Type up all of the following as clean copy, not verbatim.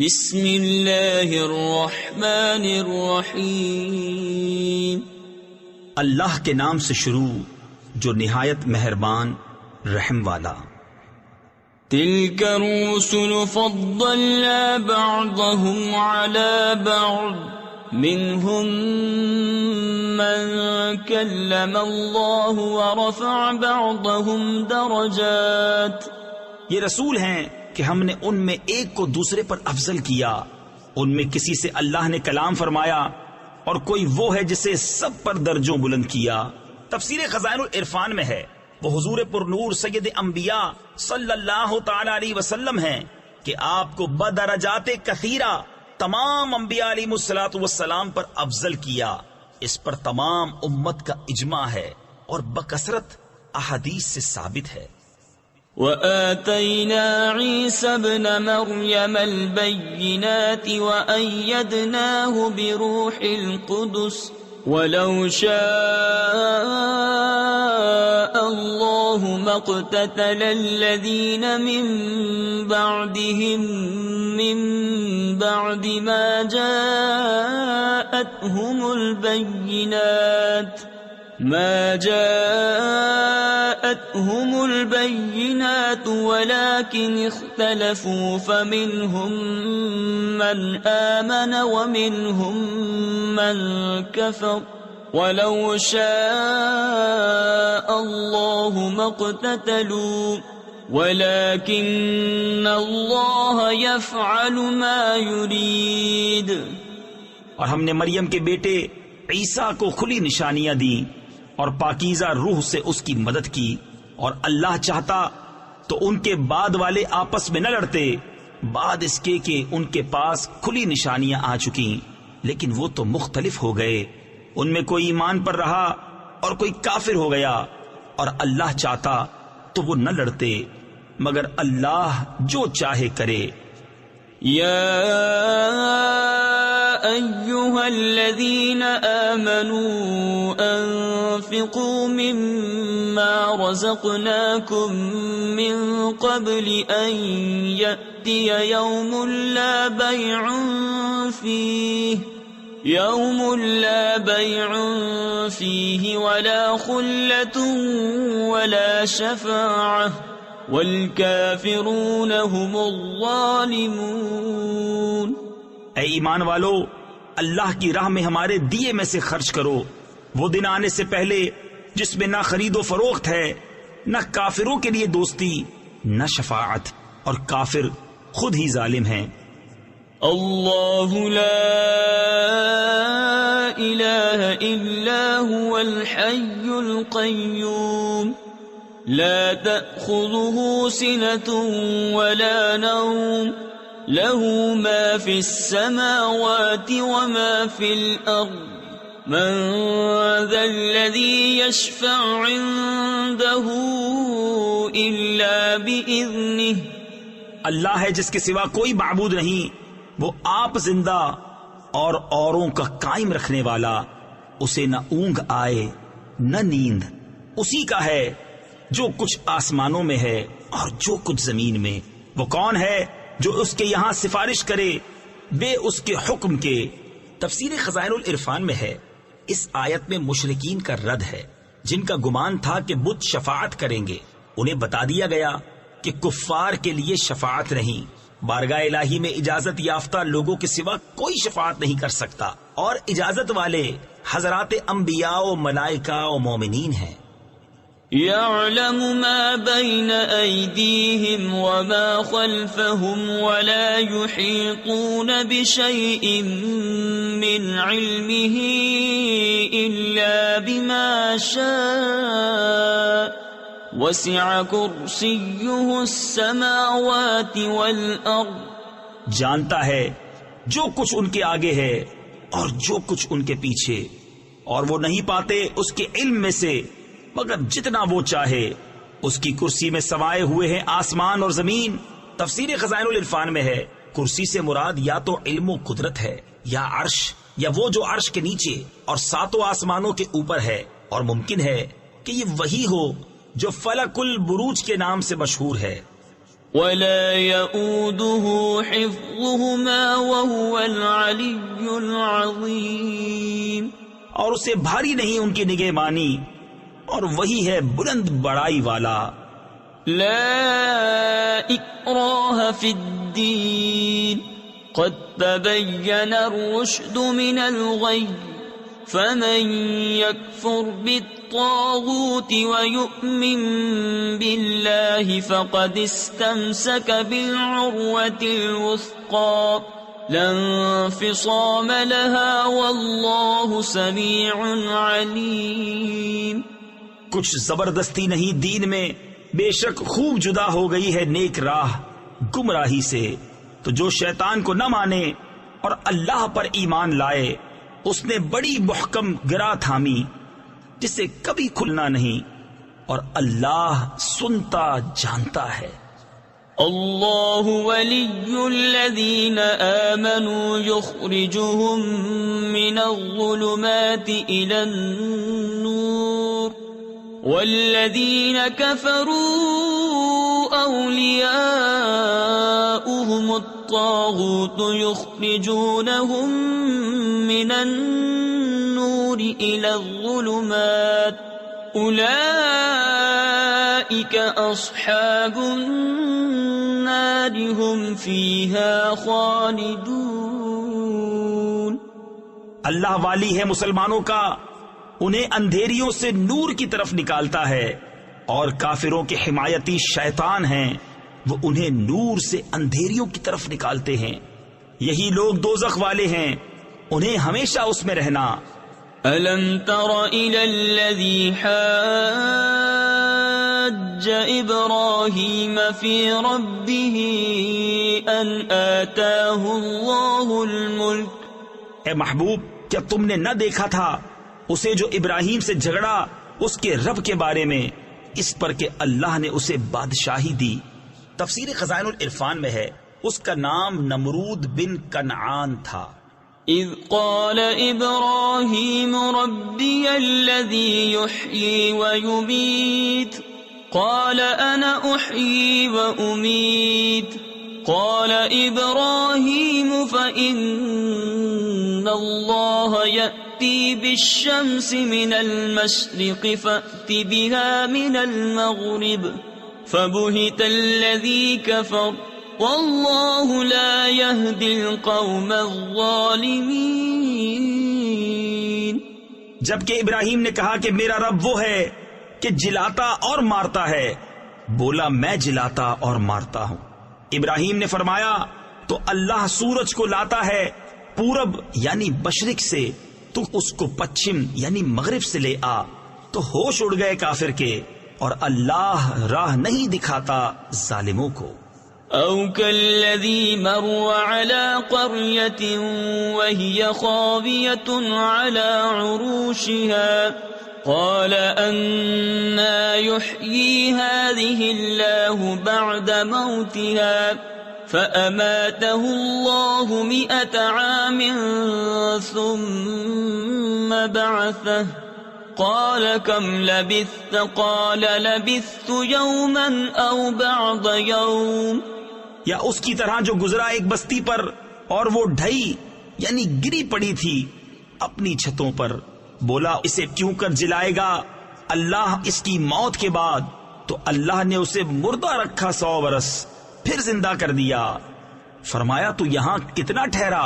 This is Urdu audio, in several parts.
بسم اللہ الرحمن الرحیم، اللہ کے نام سے شروع جو نہایت مہربان رحم والا۔ تلک الرسل فضلنا بعضهم على بعض منهم من كلم الله ورفع بعضهم درجات۔ یہ رسول ہیں کہ ہم نے ان میں ایک کو دوسرے پر افضل کیا، ان میں کسی سے اللہ نے کلام فرمایا اور کوئی وہ ہے جسے سب پر درجوں بلند کیا۔ تفسیر خزائن العرفان میں ہے، وہ حضور پر نور سید انبیاء صلی اللہ تعالی علیہ وسلم ہیں کہ آپ کو بدرجات کثیرہ تمام انبیاء علیہ الصلوۃ والسلام پر افضل کیا۔ اس پر تمام امت کا اجماع ہے اور بکثرت احادیث سے ثابت ہے۔ وآتينا عيسى ابن مريم البينات وأيدناه بروح القدس ولو شاء الله ما اقتتل الذين من بعدهم من بعد ما جاءتهم البينات ولكن اختلفوا فمنهم من آمن ومنهم من كفر ولو شاء الله ما اقتتلوا ولكن الله يفعل ما يريد۔ اور ہم نے مریم کے بیٹے عیسیٰ کو کھلی نشانیاں دی اور پاکیزہ روح سے اس کی مدد کی، اور اللہ چاہتا تو ان کے بعد والے آپس میں نہ لڑتے، بعد اس کے کہ ان کے پاس کھلی نشانیاں آ چکی، لیکن وہ تو مختلف ہو گئے، ان میں کوئی ایمان پر رہا اور کوئی کافر ہو گیا، اور اللہ چاہتا تو وہ نہ لڑتے، مگر اللہ جو چاہے کرے۔ یا أيها الذين آمنوا أنفقوا مما رزقناكم من قبل أن يأتي يوم لا بيع فيه ولا خلة ولا شفاعة والكافرون هم الظالمون۔ اے ایمان والو، اللہ کی راہ میں ہمارے دیے میں سے خرچ کرو، وہ دن آنے سے پہلے جس میں نہ خرید و فروخت ہے، نہ کافروں کے لیے دوستی، نہ شفاعت، اور کافر خود ہی ظالم ہیں۔ اللہ لا الہ الا هو الحی القیوم لا تأخذه سنة ولا نوم له ما في السماوات وما في الأرض من ذا الذي يشفع عنده إلا بإذنه۔ اللہ ہے جس کے سوا کوئی معبود نہیں، وہ آپ زندہ اور اوروں کا قائم رکھنے والا، اسے نہ اونگ آئے نہ نیند، اسی کا ہے جو کچھ آسمانوں میں ہے اور جو کچھ زمین میں۔ وہ کون ہے جو اس کے یہاں سفارش کرے بے اس کے حکم کے؟ تفسیر خزائن العرفان میں ہے، اس آیت میں مشرکین کا رد ہے جن کا گمان تھا کہ بت شفاعت کریں گے۔ انہیں بتا دیا گیا کہ کفار کے لیے شفاعت نہیں، بارگاہ الہی میں اجازت یافتہ لوگوں کے سوا کوئی شفاعت نہیں کر سکتا، اور اجازت والے حضرات انبیاء و ملائکہ و مومنین ہیں۔ يعلم ما بين أيديهم وما خلفهم ولا يحيطون بشيء من علمه إلا بما شاء وسع كرسيه السماوات والأرض۔ جانتا ہے جو کچھ ان کے آگے ہے اور جو کچھ ان کے پیچھے، اور وہ نہیں پاتے اس کے علم میں سے مگر جتنا وہ چاہے۔ اس کی کرسی میں سمائے ہوئے ہیں آسمان اور زمین۔ تفسیر خزائن العرفان میں ہے، کرسی سے مراد یا تو علم و قدرت ہے، یا عرش، یا وہ جو عرش کے نیچے اور ساتوں آسمانوں کے اوپر ہے، اور ممکن ہے کہ یہ وہی ہو جو فلک البروج کے نام سے مشہور ہے۔ ولا يؤوده حفظهما وهو العلي العظيم. اور اسے بھاری نہیں ان کی نگہبانی، اور وہی ہے بلند بڑائی والا. لا اکراہ فی الدین قد تبین الرشد من الغی فمن یکفر بالطاغوت ویؤمن باللہ فقد استمسک بالعروة الوثقى لا انفصام لها واللہ سمیع علیم. کچھ زبردستی نہیں دین میں، بے شک خوب جدا ہو گئی ہے نیک راہ گمراہی سے. تو جو شیطان کو نہ مانے اور اللہ پر ایمان لائے، اس نے بڑی محکم گرا تھامی جسے کبھی کھلنا نہیں، اور اللہ سنتا جانتا ہے. اللہ ولی الذین آمنوا یخرجهم من الظلمات الى النور والذین کفروا اولیاؤهم الطاغوت یخرجونهم من النور الى الظلمات اولئک اصحاب النار هم فیہا خالدون. اللہ والی ہے مسلمانوں کا، انہیں اندھیریوں سے نور کی طرف نکالتا ہے، اور کافروں کے حمایتی شیطان ہیں، وہ انہیں نور سے اندھیریوں کی طرف نکالتے ہیں. یہی لوگ دوزخ والے ہیں، انہیں ہمیشہ اس میں رہنا. أَلَمْ تَرَ إِلَى الَّذِي حَاجَّ إِبْرَاهِيمَ فِي رَبِّهِ أَنْ آتَاهُ اللَّهُ الْمُلْكَ. اے محبوب، کیا تم نے نہ دیکھا تھا اسے جو ابراہیم سے جھگڑا اس کے رب کے بارے میں، اس پر کہ اللہ نے اسے بادشاہی دی. تفسیر خزائن العرفان میں ہے اس کا نام نمرود بن کنعان تھا. اذ قال ابراہیم ربی الذی یحیی ویمیت قال انا احیی وامیت قال ابراہیم فإن اللہ یأتی بالشمس من المشرق فأت بها من المغرب فبہت الذی کفر واللہ لا یہدی القوم الظالمین. جبکہ ابراہیم نے کہا کہ میرا رب وہ ہے کہ جلاتا اور مارتا ہے، بولا میں جلاتا اور مارتا ہوں. ابراہیم نے فرمایا تو اللہ سورج کو لاتا ہے پورب یعنی مشرق سے، تو اس کو پچھم یعنی مغرب سے لے آ. تو ہوش اڑ گئے کافر کے، اور اللہ راہ نہیں دکھاتا ظالموں کو. او كالذي مر على قرية وهي خاوية على عروشها قال أنى يحيي هذه الله بعد موتها فأماته الله 100 عام ثم بعثه قال كم لبثت قال لبثت يوما أو بعض يوم. یا اس کی طرح جو گزرا ایک بستی پر اور وہ ڈھئی یعنی گری پڑی تھی اپنی چھتوں پر، بولا اسے کیوں کر جلائے گا اللہ اس کی موت کے بعد؟ تو اللہ نے اسے مردہ رکھا 100 برس، پھر زندہ کر دیا. فرمایا تو یہاں کتنا ٹھہرا؟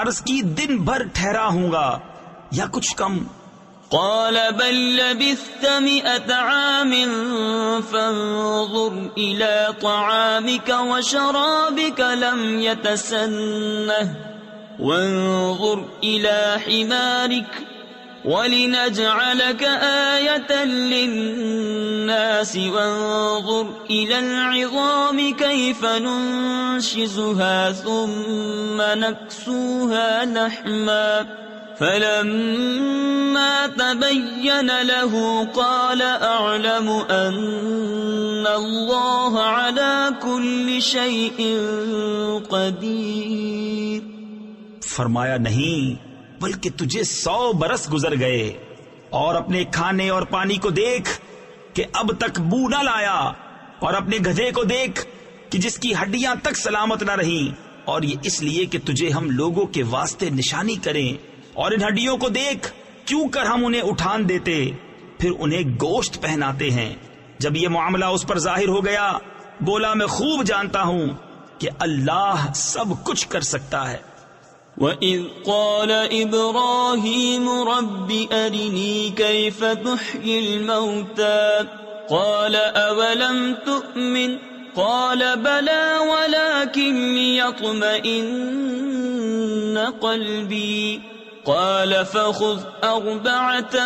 عرض کی دن بھر ٹھہرا ہوں گا یا کچھ کم. قال بل لبثت 100 عام فانظر إلى طعامك وشرابك لم يتسنه وانظر إلى حمارك ولنجعلك آية للناس وانظر إلى العظام كيف ننشزها ثم نكسوها لحما فلما تبين له قال أعلم أن الله على كل شيء قدير. فرمایا نہیں بلکہ تجھے 100 برس گزر گئے، اور اپنے کھانے اور پانی کو دیکھ کہ اب تک بو نہ لایا، اور اپنے گدھے کو دیکھ کہ جس کی ہڈیاں تک سلامت نہ رہیں، اور یہ اس لیے کہ تجھے ہم لوگوں کے واسطے نشانی کریں، اور ان ہڈیوں کو دیکھ، کیوں کر ہم انہیں اٹھان دیتے، پھر انہیں گوشت پہناتے ہیں۔ جب یہ معاملہ اس پر ظاہر ہو گیا، بولا میں خوب جانتا ہوں کہ اللہ سب کچھ کر سکتا ہے۔ وَإِذْ قَالَ إِبْرَاهِيمُ رَبِّ أَرِنِي كَيْفَ تُحْيِي الْمَوْتَى قَالَ أَوَلَمْ تُؤْمِنْ قَالَ بَلَى وَلَكِنْ لِيَطْمَئِنَّ قَلْبِي قال فخذ أربعة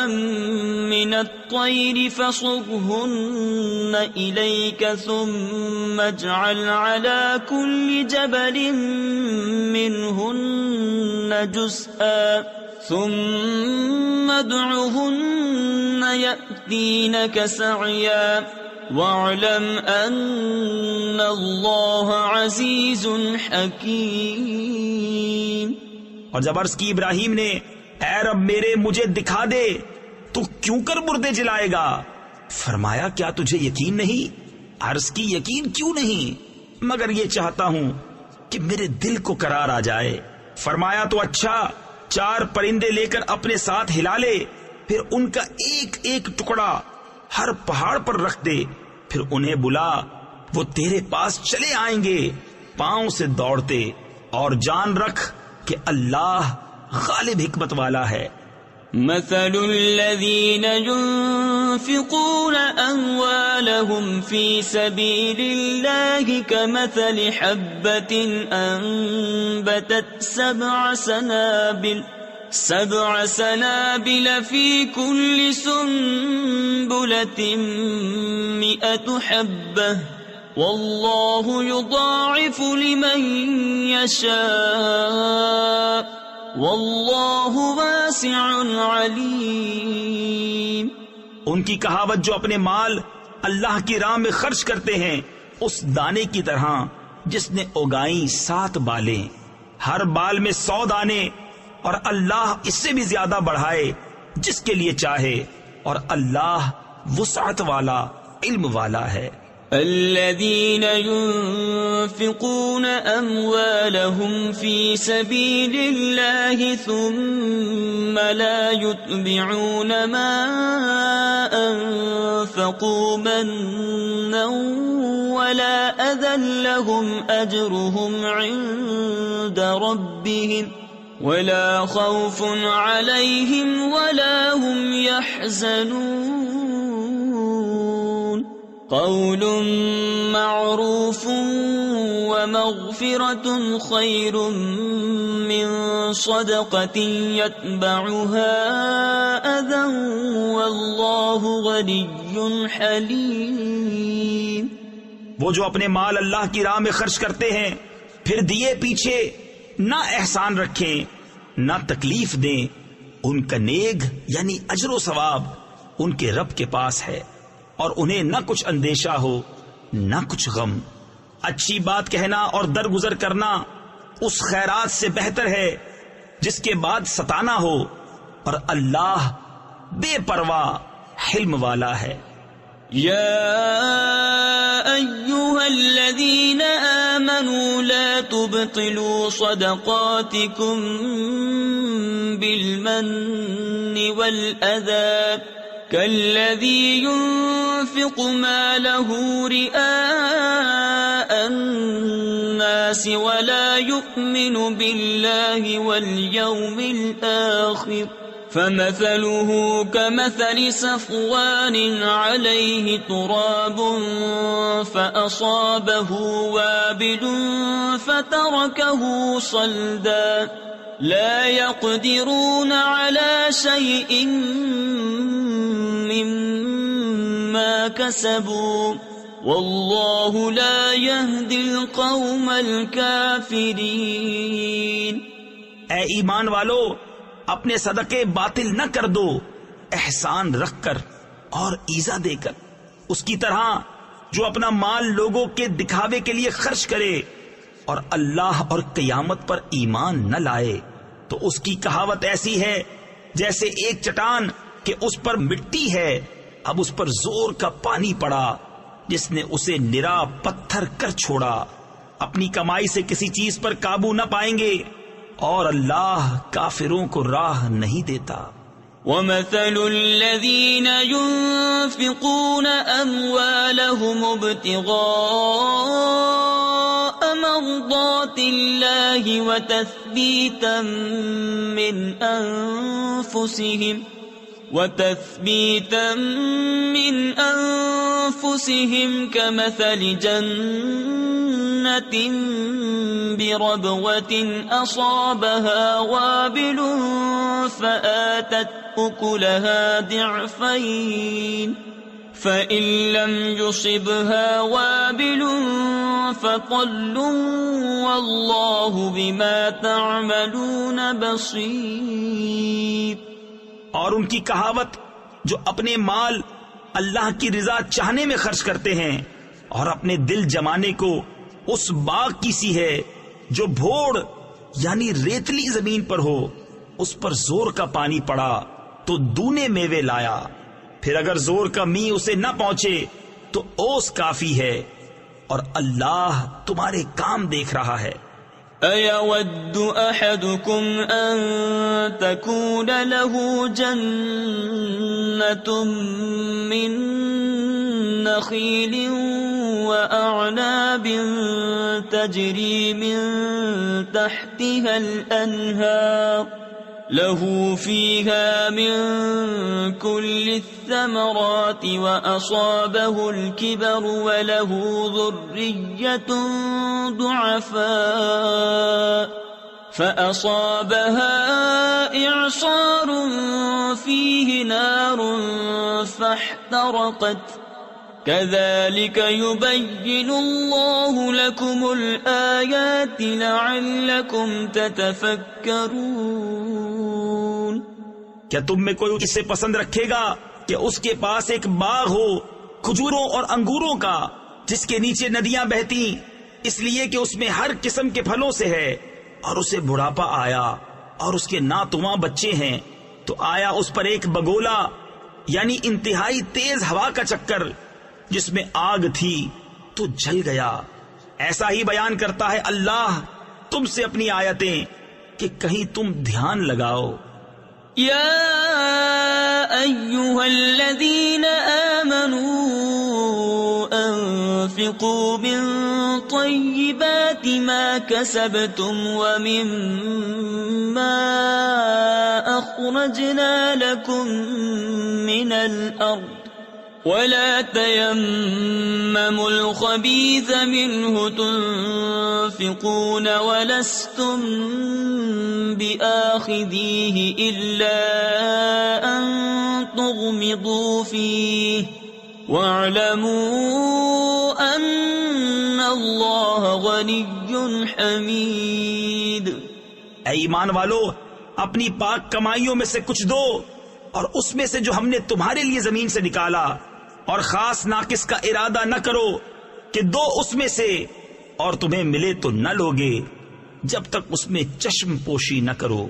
من الطير فصرهن إليك ثم اجعل على كل جبل منهن جزءا ثم ادعهن يأتينك سعيا واعلم أن الله عزيز حكيم۔ اور جب عرض کی ابراہیم نے، اے رب میرے مجھے دکھا دے، تو کیوں کر مردے جلائے گا؟ فرمایا کیا تجھے یقین نہیں؟ عرض کی یقین کیوں نہیں، مگر یہ چاہتا ہوں کہ میرے دل کو قرار آ جائے۔ فرمایا تو اچھا، 4 پرندے لے کر اپنے ساتھ ہلا لے، پھر ان کا ایک ایک ٹکڑا ہر پہاڑ پر رکھ دے، پھر انہیں بلا، وہ تیرے پاس چلے آئیں گے پاؤں سے دوڑتے، اور جان رکھ کہ اللہ غالب حکمت والا ہے۔ مثل الذين ينفقون أموالهم في سبيل الله كمثل حبة أنبتت 7 سنابل في كل سنبلة 100 حبة والله يضاعف لمن يشاء واللہ واسع علیم۔ ان کی کہاوت جو اپنے مال اللہ کی راہ میں خرچ کرتے ہیں اس دانے کی طرح جس نے اگائیں 7 بالیں، ہر بال میں 100 دانے، اور اللہ اس سے بھی زیادہ بڑھائے جس کے لیے چاہے، اور اللہ وسعت والا، علم والا ہے۔ الذين ينفقون أموالهم في سبيل الله ثم لا يتبعون ما أنفقوا منا ولا أذى لهم أجرهم عند ربهم ولا خوف عليهم ولا هم يحزنون۔ قول معروف ومغفرة خير من صدقة يتبعها أذى والله غني حليم۔ وہ جو اپنے مال اللہ کی راہ میں خرچ کرتے ہیں پھر دیے پیچھے نہ احسان رکھیں نہ تکلیف دیں، ان کا نیک یعنی اجر و ثواب ان کے رب کے پاس ہے، اور انہیں نہ کچھ اندیشہ ہو نہ کچھ غم۔ اچھی بات کہنا اور درگزر کرنا اس خیرات سے بہتر ہے جس کے بعد ستانا ہو، اور اللہ بے پرواہ حلم والا ہے۔ یا ایھا الذین آمنوا لا تبطلوا صدقاتکم بالمن والأذى كالذي ينفق ماله رئاء الناس ولا يؤمن بالله واليوم الآخر فمثله كمثل صفوان عليه تراب فأصابه وابل فتركه صلدا لا يقدرون على شيء مما كسبوا والله لا يهدي القوم الكافرين۔ اے ایمان والو، اپنے صدقے باطل نہ کر دو، احسان رکھ کر اور ایذا دے کر، اس کی طرح جو اپنا مال لوگوں کے دکھاوے کے لیے خرچ کرے اور اللہ اور قیامت پر ایمان نہ لائے، تو اس کی کہاوت ایسی ہے جیسے ایک چٹان کہ اس پر مٹی ہے، اب اس پر زور کا پانی پڑا، جس نے اسے نرا پتھر کر چھوڑا. اپنی کمائی سے کسی چیز پر قابو نہ پائیں گے اور اللہ کافروں کو راہ نہیں دیتا. وَمَثَلُ الَّذِينَ يُنفِقُونَ أَمْوَالَهُمُ ابْتِغَاءَ مَرْضَاتِ اللَّهِ وَتَثْبِيتًا مِّنْ أَنفُسِهِمْ كَمَثَلِ جَنَّةٍ بِرَبْوَةٍ أَصَابَهَا وَابِلٌ فَآتَتْ أُكُلَهَا ضِعْفَيْنِ فَإِن لَّمْ يُصِبْهَا وَابِلٌ فَطَلٌّ وَاللَّهُ بِمَا تَعْمَلُونَ بَصِيرٌ. اور ان کی کہاوت جو اپنے مال اللہ کی رضا چاہنے میں خرچ کرتے ہیں اور اپنے دل جمانے کو اس باغ کی سی ہے جو بھوڑ یعنی ریتلی زمین پر ہو، اس پر زور کا پانی پڑا تو دونے میوے لایا، پھر اگر زور کا می اسے نہ پہنچے تو اوس کافی ہے، اور اللہ تمہارے کام دیکھ رہا ہے. أَيَوَدُّ أَحَدُكُمْ أَن تَكُونَ لَهُ جَنَّةٌ مِّن نَخِيلٍ وَأَعْنَابٍ تَجْرِي مِن تَحْتِهَا الْأَنْهَارُ لَهُ فِيهَا مِن كُلِّ الثَّمَرَاتِ وَأَصَابَهُ الْكِبَرُ وَلَهُ ذُرِّيَّةٌ ضُعَفَاءُ فَأَصَابَهَا إِعْصَارٌ فِيهِ نَارٌ فَاحْتَرَقَتْ كَذَلِكَ يُبَيِّنُ اللَّهُ لَكُمُ الْآيَاتِ لَعَلَّكُمْ تَتَفَكَّرُونَ. کیا تم میں کوئی اسے پسند رکھے گا کہ اس کے پاس ایک باغ ہو کھجوروں اور انگوروں کا جس کے نیچے ندیاں بہتی، اس لیے کہ اس میں ہر قسم کے پھلوں سے ہے، اور اسے بڑھاپا آیا اور اس کے ناتواں بچے ہیں، تو آیا اس پر ایک بگولا یعنی انتہائی تیز ہوا کا چکر جس میں آگ تھی تو جل گیا. ایسا ہی بیان کرتا ہے اللہ تم سے اپنی آیتیں کہ کہیں تم دھیان لگاؤ. یا ایھا الذین آمنوا انفقوا من طیبات ما کسبتم ومما اخرجنا لکم من الارض ولا تيمموا الخبيث منه تنفقون ولستم بآخذيه إلا أن تغمضوا فيه واعلموا أن الله غني حميد. اے ایمان والو، اپنی پاک کمائیوں میں سے کچھ دو، اور اس میں سے جو ہم نے تمہارے لیے زمین سے نکالا، اور خاص ناقص کا ارادہ نہ کرو کہ دو اس میں سے اور تمہیں ملے تو نہ لوگے جب تک اس میں چشم پوشی نہ کرو،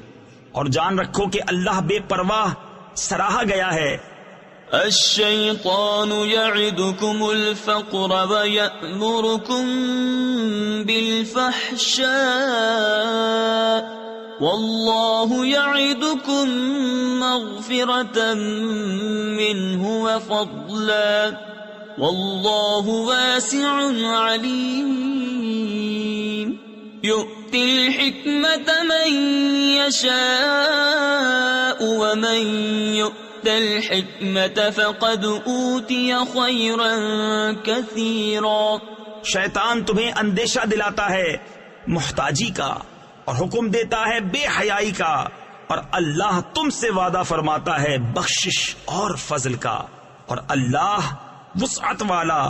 اور جان رکھو کہ اللہ بے پرواہ سراہا گیا ہے. الشیطان یعدکم الفقر ویأمرکم بالفحشاء واللہ یعدکم مغفرة منہ وفضلا واللہ واسع علیم. یؤتی الحکمة من یشاء ومن یؤت الحکمة فقد اوتی خیرا کثیرا. شیطان تمہیں اندیشہ دلاتا ہے محتاجی کا اور حکم دیتا ہے بے حیائی کا، اور اللہ تم سے وعدہ فرماتا ہے بخشش اور فضل کا، اور اللہ وسعت والا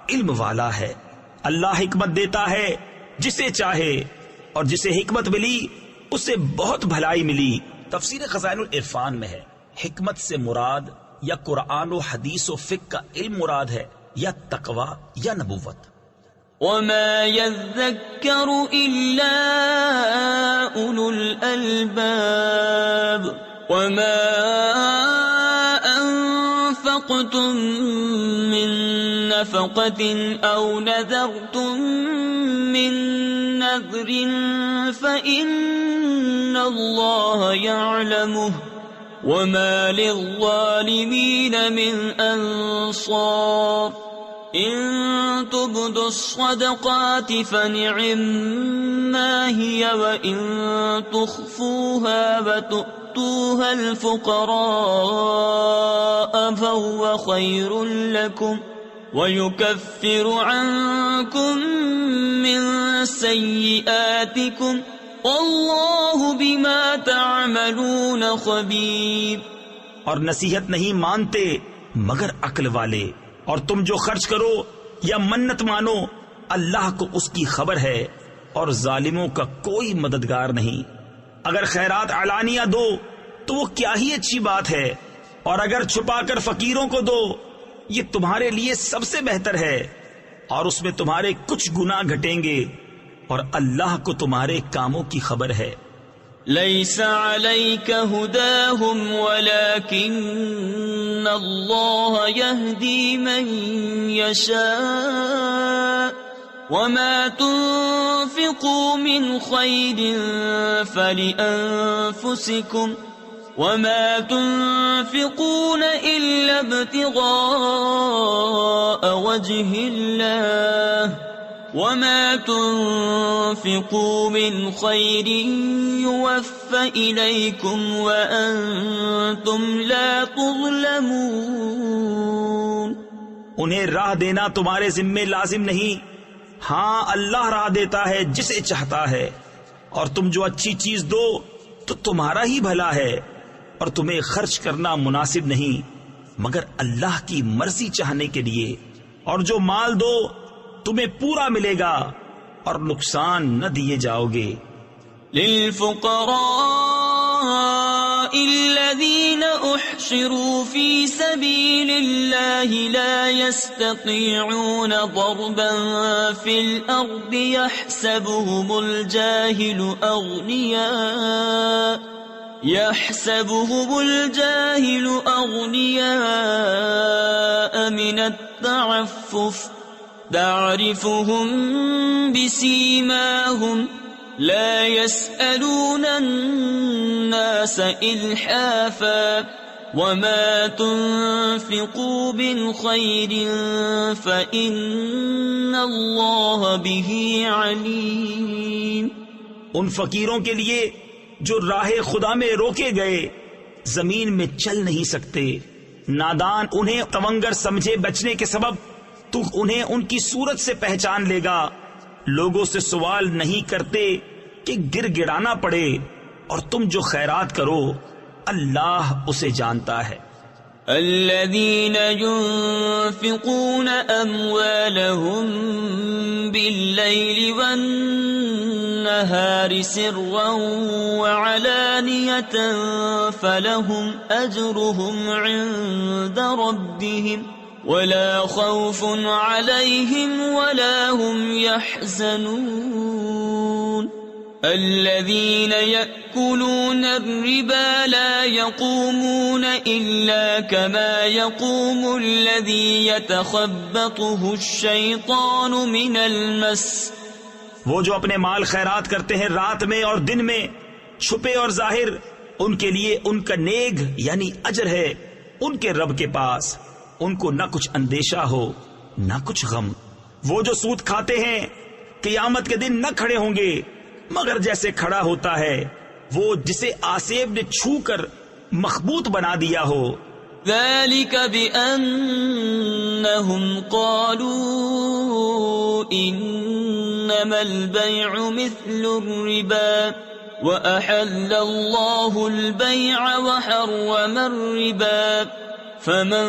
علم والا ہے. اللہ حکمت دیتا ہے جسے چاہے، اور جسے حکمت ملی اسے بہت بھلائی ملی. تفسیر خزائن العرفان میں ہے حکمت سے مراد یا قرآن و حدیث و فقہ کا علم مراد ہے، یا تقوی یا نبوت. وما يذكر إلا أولو الألباب وما أنفقتم من نفقة أو نذرتم من نذر فإن الله يعلمه وما للظالمين من أنصار إن تبدوا الصدقات فنعما هي وإن تخفوها وتؤتوها الفقراء فهو خير لكم ويكفر عنكم من سيئاتكم واللہ بما تعملون خبیر. اور نصیحت نہیں مانتے مگر عقل والے، اور تم جو خرچ کرو یا منت مانو اللہ کو اس کی خبر ہے، اور ظالموں کا کوئی مددگار نہیں. اگر خیرات علانیہ دو تو وہ کیا ہی اچھی بات ہے، اور اگر چھپا کر فقیروں کو دو یہ تمہارے لیے سب سے بہتر ہے، اور اس میں تمہارے کچھ گناہ گھٹیں گے، اور اللہ کو تمہارے کاموں کی خبر ہے. ليس عليك هداهم ولكن الله يهدي من يشاء وما تنفقوا من خير فلأنفسكم وما تنفقون إلا ابتغاء وجه الله وما تنفقوا من خير يوفى إليكم وأنتم لا تظلمون. انہیں راہ دینا تمہارے ذمے لازم نہیں، ہاں اللہ راہ دیتا ہے جسے چاہتا ہے، اور تم جو اچھی چیز دو تو تمہارا ہی بھلا ہے، اور تمہیں خرچ کرنا مناسب نہیں مگر اللہ کی مرضی چاہنے کے لیے، اور جو مال دو تمہیں پورا ملے گا اور نقصان نہ دیے جاؤ گے. للفقراء الذين احصروا في سبيل الله لا يستطيعون ضربا في الأرض يحسبهم الجاهل أغنياء من التعفف تعرفهم بسيماهم لا يسألون الناس إلحافا وما تنفقوا من خير فإن الله به عليم. ان فقیروں کے لیے جو راہ خدا میں روکے گئے، زمین میں چل نہیں سکتے، نادان انہیں تونگر سمجھے بچنے کے سبب تو انہیں ان کی صورت سے پہچان لے گا. لوگوں سے سوال نہیں کرتے کہ گر گڑانا پڑے، اور تم جو خیرات کرو اللہ اسے جانتا ہے. الذين ينفقون أموالهم بالليل والنهار سرا وعلانية فلهم أجرهم عند ربهم ولا خوف عليهم ولا هم يحزنون. الذين يأكلون الربا لا يقومون إلا كما يقوم الذي يتخبطه الشيطان من المس. وہ جو اپنے مال خیرات کرتے ہیں رات میں اور دن میں، چھپے اور ظاہر، ان کے لیے ان کا نیگ یعنی اجر ہے ان کے رب کے پاس. ان کو نہ کچھ اندیشہ ہو نہ کچھ غم. وہ جو سود کھاتے ہیں قیامت کے دن نہ کھڑے ہوں گے مگر جیسے کھڑا ہوتا ہے وہ جسے آسیب نے چھو کر مخبوط بنا دیا ہو. ذلك بأنهم قالوا إنما البيع مثل الربا وأحل الله البيع وحرم الربا فمن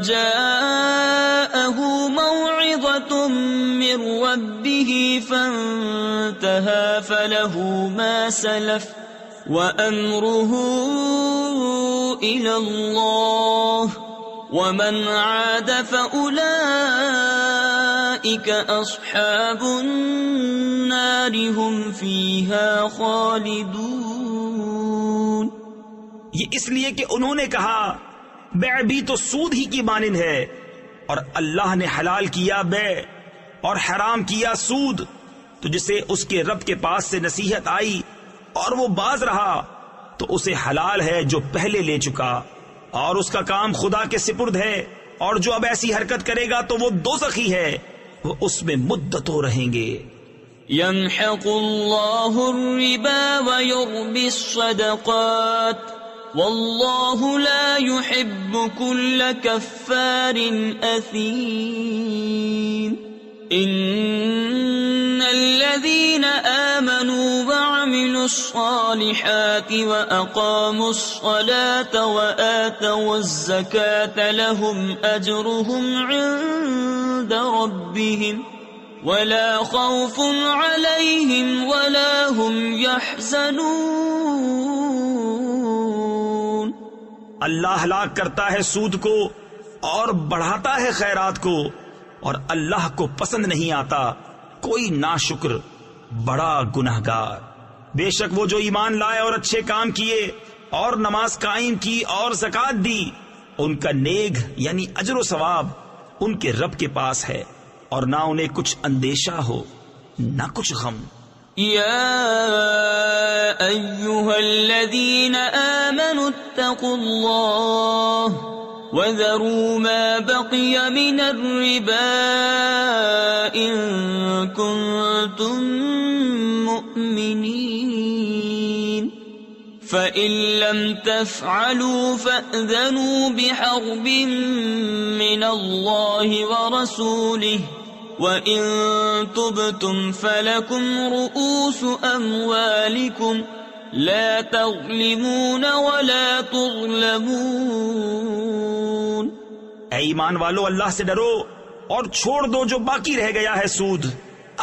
جاءه موعظة من ربه فانتهى فله ما سلف وأمره إلى الله ومن عاد فأولئك أصحاب النار هم فيها خالدون. یہ اس لیے کہ انہوں نے کہا بیع بھی تو سود ہی کی مانند ہے اور اللہ نے حلال کیا بے اور حرام کیا سود، تو جسے اس کے رب کے پاس سے نصیحت آئی اور وہ باز رہا تو اسے حلال ہے جو پہلے لے چکا، اور اس کا کام خدا کے سپرد ہے، اور جو اب ایسی حرکت کرے گا تو وہ دوزخی ہے، وہ اس میں مدتوں رہیں گے۔ يمحق الله الربا ويربي الصدقات والله لا يحب كل كفار أثيم إن الذين آمنوا وعملوا الصالحات وأقاموا الصلاة وآتوا الزكاة لهم أجرهم عند ربهم ولا خوف عليهم ولا هم يحزنون۔ اللہ ہلاک کرتا ہے سود کو اور بڑھاتا ہے خیرات کو، اور اللہ کو پسند نہیں آتا کوئی ناشکر بڑا گنہگار۔ بے شک وہ جو ایمان لائے اور اچھے کام کیے اور نماز قائم کی اور زکوٰۃ دی، ان کا نیک یعنی اجر و ثواب ان کے رب کے پاس ہے، اور نہ انہیں کچھ اندیشہ ہو نہ کچھ غم۔ یا ایھا الذین آمنوا اتقوا اللہ وذروا ما بقی من الربا ان کنتم مؤمنین فإن لم تفعلوا فأذنوا بحرب من اللہ ورسولہ وَإِن تُبْتُمْ فَلَكُمْ رُؤُوسُ أَمْوَالِكُمْ لَا تَظْلِمُونَ وَلَا تُظْلَمُونَ۔ اے ایمان والو، اللہ سے ڈرو اور چھوڑ دو جو باقی رہ گیا ہے سود،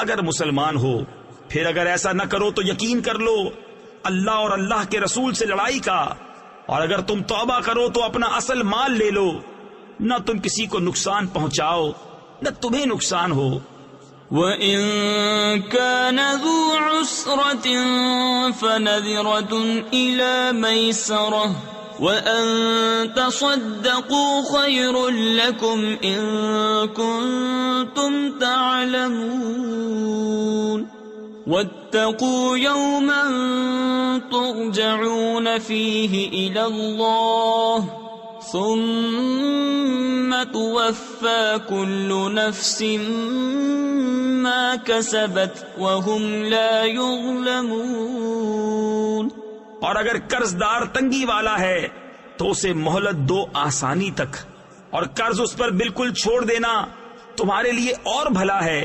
اگر مسلمان ہو۔ پھر اگر ایسا نہ کرو تو یقین کر لو اللہ اور اللہ کے رسول سے لڑائی کا، اور اگر تم توبہ کرو تو اپنا اصل مال لے لو، نہ تم کسی کو نقصان پہنچاؤ نہ تمہیں نقصان ہو۔ وَإِن كَانَ ذُو عُسْرَةٍ فَنَذِرَةٌ إِلَى مَيْسَرَةٍ وَأَن تَصَدَّقُوا خَيْرٌ لَكُمْ إِن كُنتُمْ تَعْلَمُونَ وَاتَّقُوا يَوْمًا تُرْجَعُونَ فِيهِ إِلَى اللَّهِ ثم توفى كل نفس ما كسبت وهم لا يظلمون۔ اور اگر قرض دار تنگی والا ہے تو اسے مہلت دو آسانی تک، اور قرض اس پر بالکل چھوڑ دینا تمہارے لیے اور بھلا ہے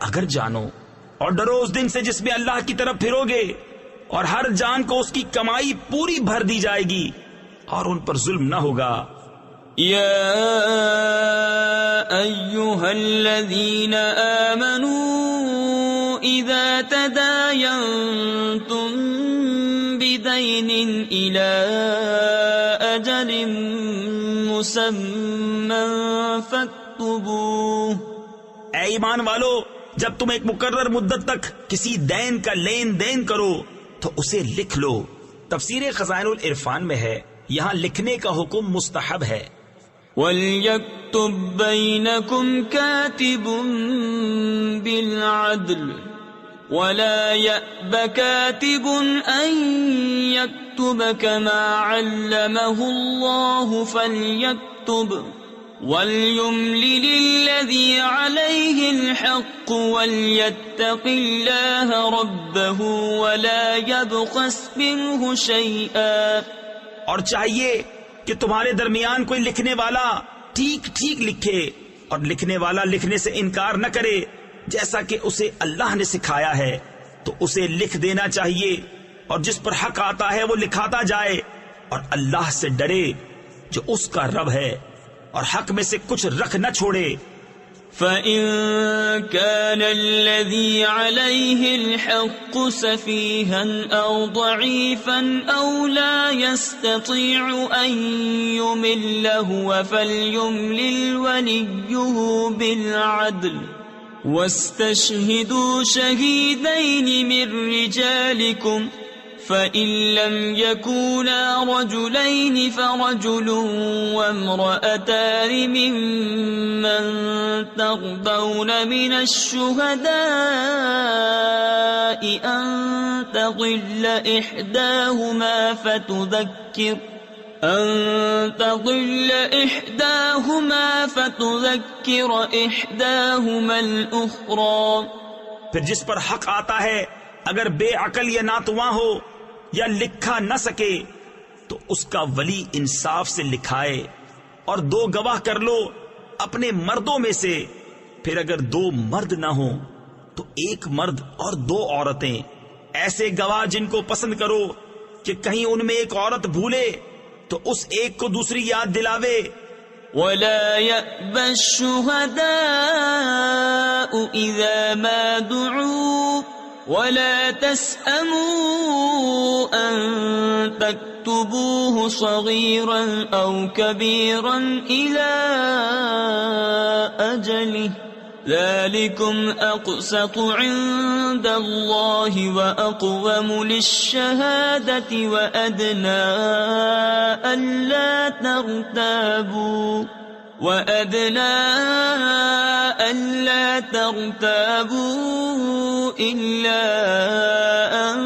اگر جانو۔ اور ڈرو اس دن سے جس میں اللہ کی طرف پھرو گے، اور ہر جان کو اس کی کمائی پوری بھر دی جائے گی، اور ان پر ظلم نہ ہوگا۔ یا ایھا الذین آمنوا اذا تداینتم بدین الی اجل مسمی فاکتبوہ۔ اے ایمان والو، جب تم ایک مقرر مدت تک کسی دین کا لین دین کرو تو اسے لکھ لو۔ تفسیر خزائن العرفان میں ہے، یہاں لکھنے کا حکم مستحب ہے۔ وَلْيَكْتُبْ بَيْنَكُمْ كَاتِبٌ بِالْعَدْلِ وَلَا يَأْبَ كَاتِبٌ أَن يَكْتُبَ كَمَا عَلَّمَهُ اللَّهُ فَلْيَكْتُبْ وَلْيُمْلِلِ الَّذِي عَلَيْهِ الْحَقُّ وَلْيَتَّقِ اللَّهَ رَبَّهُ وَلَا يَبْخَسْ مِنْهُ شَيْئًا۔ اور چاہیے کہ تمہارے درمیان کوئی لکھنے والا ٹھیک ٹھیک لکھے، اور لکھنے والا لکھنے سے انکار نہ کرے، جیسا کہ اسے اللہ نے سکھایا ہے تو اسے لکھ دینا چاہیے، اور جس پر حق آتا ہے وہ لکھاتا جائے، اور اللہ سے ڈرے جو اس کا رب ہے، اور حق میں سے کچھ رکھ نہ چھوڑے۔ فَإِن كَانَ الَّذِي عَلَيْهِ الْحَقُّ سَفِيهًا أَوْ ضَعِيفًا أَوْ لَا يَسْتَطِيعُ أَن يُمِلَّ هُوَ فَلْيُمْلِلْ وَلِيُّهُ بِالْعَدْلِ وَاسْتَشْهِدُوا شَهِيدَيْنِ مِن رِّجَالِكُمْ فإن لم يكونا رجلين فرجل وامرأتان ممن ترضون من الشهداء أن تضل إحداهما فتذكر إحداهما الأخرى. پھر جس پر حق آتا ہے اگر بے عقل یا ناتواں ہو یا لکھا نہ سکے تو اس کا ولی انصاف سے لکھائے اور 2 گواہ کر لو اپنے مردوں میں سے. پھر اگر 2 مرد نہ ہوں تو 1 مرد اور 2 عورتیں، ایسے گواہ جن کو پسند کرو کہ کہیں ان میں ایک عورت بھولے تو اس ایک کو دوسری یاد دلاوے. ولا يأبى الشهداء إذا ما دعوا ولا تسأموا أن تكتبوه صغيرا أو كبيرا إلى أجله ذلكم أقسط عند الله وأقوم للشهادة وأدنى ألا ترتابوا إلا أن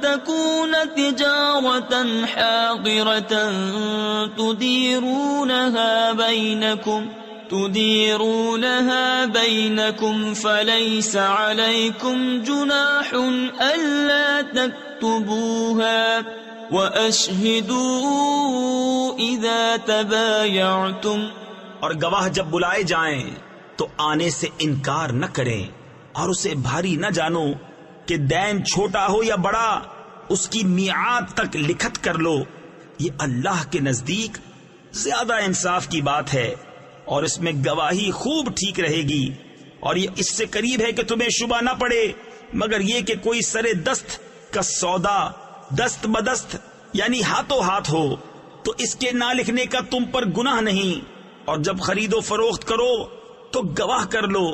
تكون تجارة حاضرة تديرونها بينكم فليس عليكم جناح ألا تكتبوها وأشهدوا إذا تبايعتم. اور گواہ جب بلائے جائیں تو آنے سے انکار نہ کریں اور اسے بھاری نہ جانو کہ دین چھوٹا ہو یا بڑا، اس کی میعاد تک لکھت کر لو. یہ اللہ کے نزدیک زیادہ انصاف کی بات ہے اور اس میں گواہی خوب ٹھیک رہے گی. اور یہ اس سے قریب ہے کہ تمہیں شبہ نہ پڑے مگر یہ کہ کوئی سرے دست کا سودا دست بدست یعنی ہاتھوں ہاتھ ہو تو اس کے نہ لکھنے کا تم پر گناہ نہیں. اور جب خرید و فروخت کرو تو گواہ کر لو.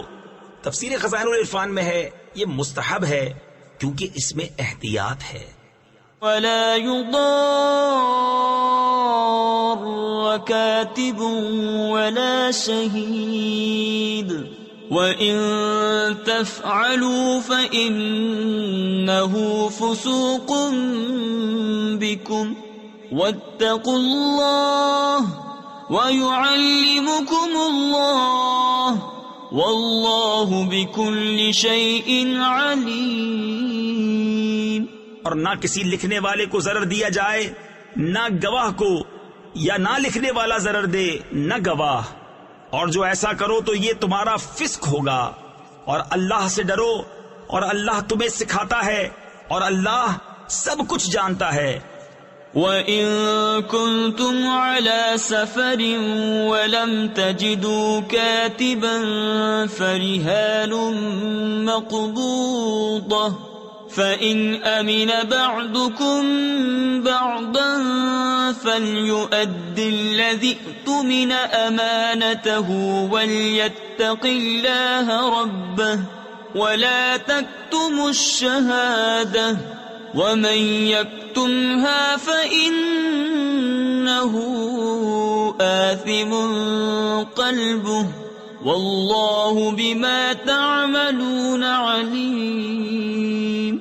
تفسیر خزائن العرفان میں ہے یہ مستحب ہے کیونکہ اس میں احتیاط ہے. ولا يضار كاتب ولا شهيد وإن تفعلوا فإنه فسوق بكم واتقوا الله وَيُعَلِّمُكُمُ اللَّهُ وَاللَّهُ بِكُلِّ شَيْءٍ عَلِيمٌ. اور نہ کسی لکھنے والے کو ضرر دیا جائے، نہ گواہ کو، یا نہ لکھنے والا ضرر دے نہ گواہ. اور جو ایسا کرو تو یہ تمہارا فسق ہوگا. اور اللہ سے ڈرو اور اللہ تمہیں سکھاتا ہے اور اللہ سب کچھ جانتا ہے. وَإِن كُنتُمْ عَلَى سَفَرٍ وَلَمْ تَجِدُوا كَاتِبًا فَرِهَانٌ مَّقْبُوضَةٌ فَإِنْ أَمِنَ بَعْضُكُمْ بَعْضًا فَلْيُؤَدِّ الَّذِي اؤْتُمِنَ أَمَانَتَهُ وَلْيَتَّقِ اللَّهَ رَبَّهُ وَلَا تَكْتُمُوا الشَّهَادَةَ وَمَن يَكْتُمْهَا فَإِنَّهُ آثِمٌ قَلْبُهُ وَاللَّهُ بِمَا تَعْمَلُونَ عَلِيمٌ.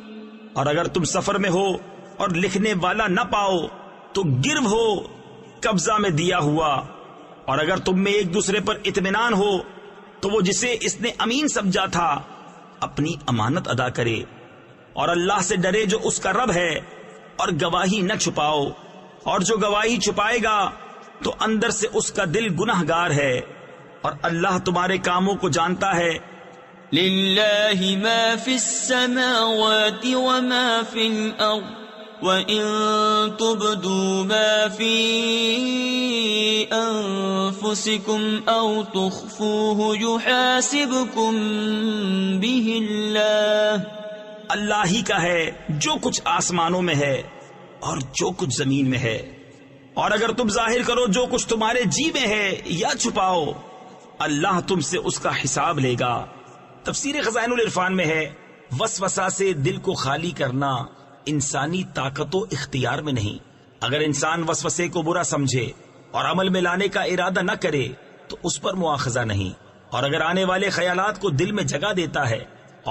اور اگر تم سفر میں ہو اور لکھنے والا نہ پاؤ تو گرو ہو قبضہ میں دیا ہوا. اور اگر تم میں ایک دوسرے پر اطمینان ہو تو وہ جسے اس نے امین سمجھا تھا اپنی امانت ادا کرے. اور اللہ سے ڈرے جو اس کا رب ہے. اور گواہی نہ چھپاؤ، اور جو گواہی چھپائے گا تو اندر سے اس کا دل گناہگار ہے. اور اللہ تمہارے کاموں کو جانتا ہے. للہ ما فی السماوات وما فی الارض وَإِن تُبْدُوا مَا فِي أَنفُسِكُمْ أَوْ تُخْفُوهُ يُحَاسِبْكُمْ بِهِ اللَّهُ. اللہ ہی کا ہے جو کچھ آسمانوں میں ہے اور جو کچھ زمین میں ہے. اور اگر تم ظاہر کرو جو کچھ تمہارے جی میں ہے یا چھپاؤ، اللہ تم سے اس کا حساب لے گا. تفسیر خزائن العرفان میں ہے وسوسہ سے دل کو خالی کرنا انسانی طاقت و اختیار میں نہیں۔ اگر انسان وسوسے کو برا سمجھے اور عمل میں لانے کا ارادہ نہ کرے تو اس پر مواخذہ نہیں، اور اگر آنے والے خیالات کو دل میں جگہ دیتا ہے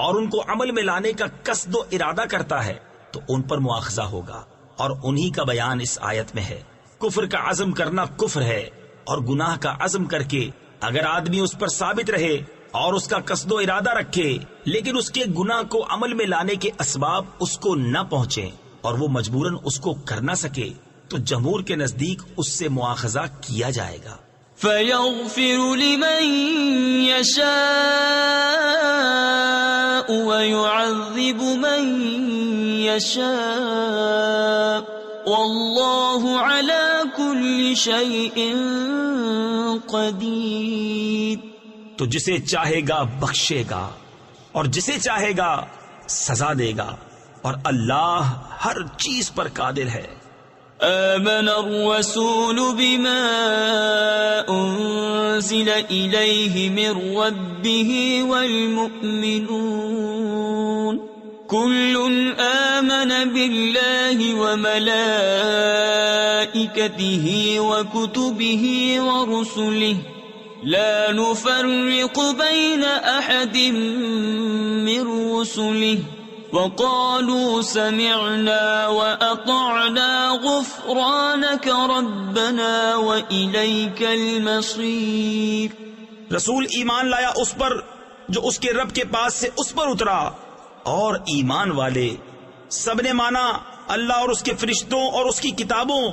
اور ان کو عمل میں لانے کا قصد و ارادہ کرتا ہے تو ان پر مواخذہ ہوگا، اور انہی کا بیان اس آیت میں ہے۔ کفر کا عزم کرنا کفر ہے، اور گناہ کا عزم کر کے اگر آدمی اس پر ثابت رہے اور اس کا قصد و ارادہ رکھے لیکن اس کے گناہ کو عمل میں لانے کے اسباب اس کو نہ پہنچے اور وہ مجبوراً اس کو کر نہ سکے تو جمہور کے نزدیک اس سے مواخذہ کیا جائے گا۔ فَيَغْفِرُ لِمَن يَشَاءُ وَيُعَذِّبُ مَن يَشَاءُ وَاللَّهُ عَلَى كُلِّ شَيْءٍ قَدِيرٌ۔ تو جسے چاہے گا بخشے گا اور جسے چاہے گا سزا دے گا، اور اللہ ہر چیز پر قادر ہے۔ آمن الرسول بما أنزل إليه من ربه والمؤمنون كل آمن بالله وملائكته وكتبه ورسله لا نفرق بين أحد من رسله وقالوا سمعنا وأطعنا غفرانك ربنا وإليك المصير۔ رسول ایمان لایا اس پر جو اس کے رب کے پاس سے اس پر اترا، اور ایمان والے سب نے مانا اللہ اور اس کے فرشتوں اور اس کی کتابوں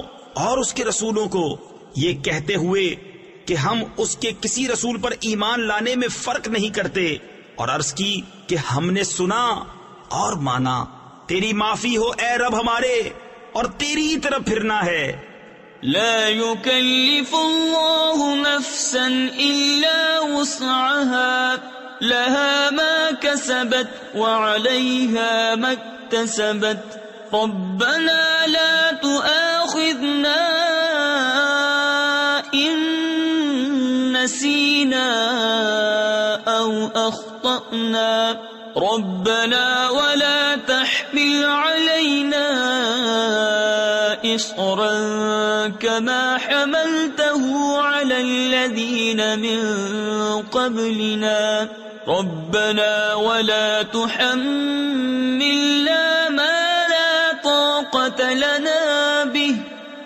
اور اس کے رسولوں کو، یہ کہتے ہوئے کہ ہم اس کے کسی رسول پر ایمان لانے میں فرق نہیں کرتے، اور عرض کی کہ ہم نے سنا اور مانا، تیری معافی ہو اے رب ہمارے، اور تیری ہی طرف پھرنا ہے۔ لا يكلف الله نفسا إلا وسعها لها ما كسبت وعليها ما اكتسبت ربنا لا تؤاخذنا إن نسينا أو أخطأنا ربنا ولا تحمل علينا إصرا كما حملته على الذين من قبلنا ربنا ولا تحملنا ما لا طاقة لنا به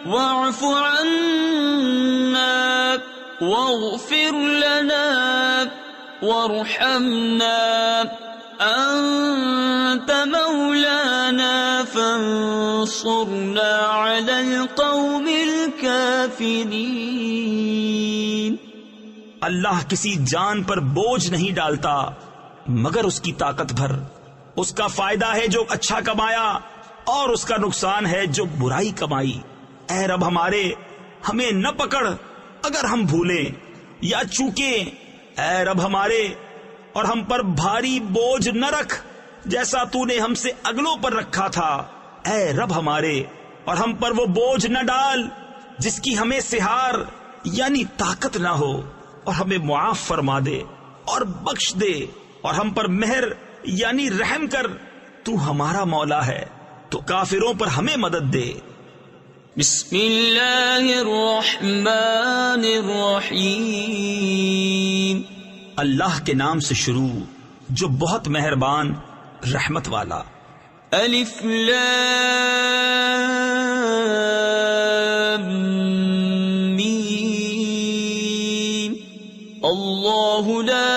واعف عنا واغفر لنا وارحمنا أنت مولانا فانصرنا على القوم الكافرين۔ اللہ کسی جان پر بوجھ نہیں ڈالتا مگر اس کی طاقت بھر، اس کا فائدہ ہے جو اچھا کمایا اور اس کا نقصان ہے جو برائی کمائی۔ اے رب ہمارے ہمیں نہ پکڑ اگر ہم بھولیں یا چوکیں، اے رب ہمارے اور ہم پر بھاری بوجھ نہ رکھ جیسا تو نے ہم سے اگلوں پر رکھا تھا۔ اے رب ہمارے اور ہم پر وہ بوجھ نہ ڈال جس کی ہمیں سہار یعنی طاقت نہ ہو، اور ہمیں معاف فرما دے اور بخش دے، اور ہم پر مہر یعنی رحم کر، تو ہمارا مولا ہے تو کافروں پر ہمیں مدد دے۔ بسم اللہ الرحمن الرحیم۔ اللہ کے نام سے شروع جو بہت مہربان رحمت والا۔ الف لام میم اللہ لا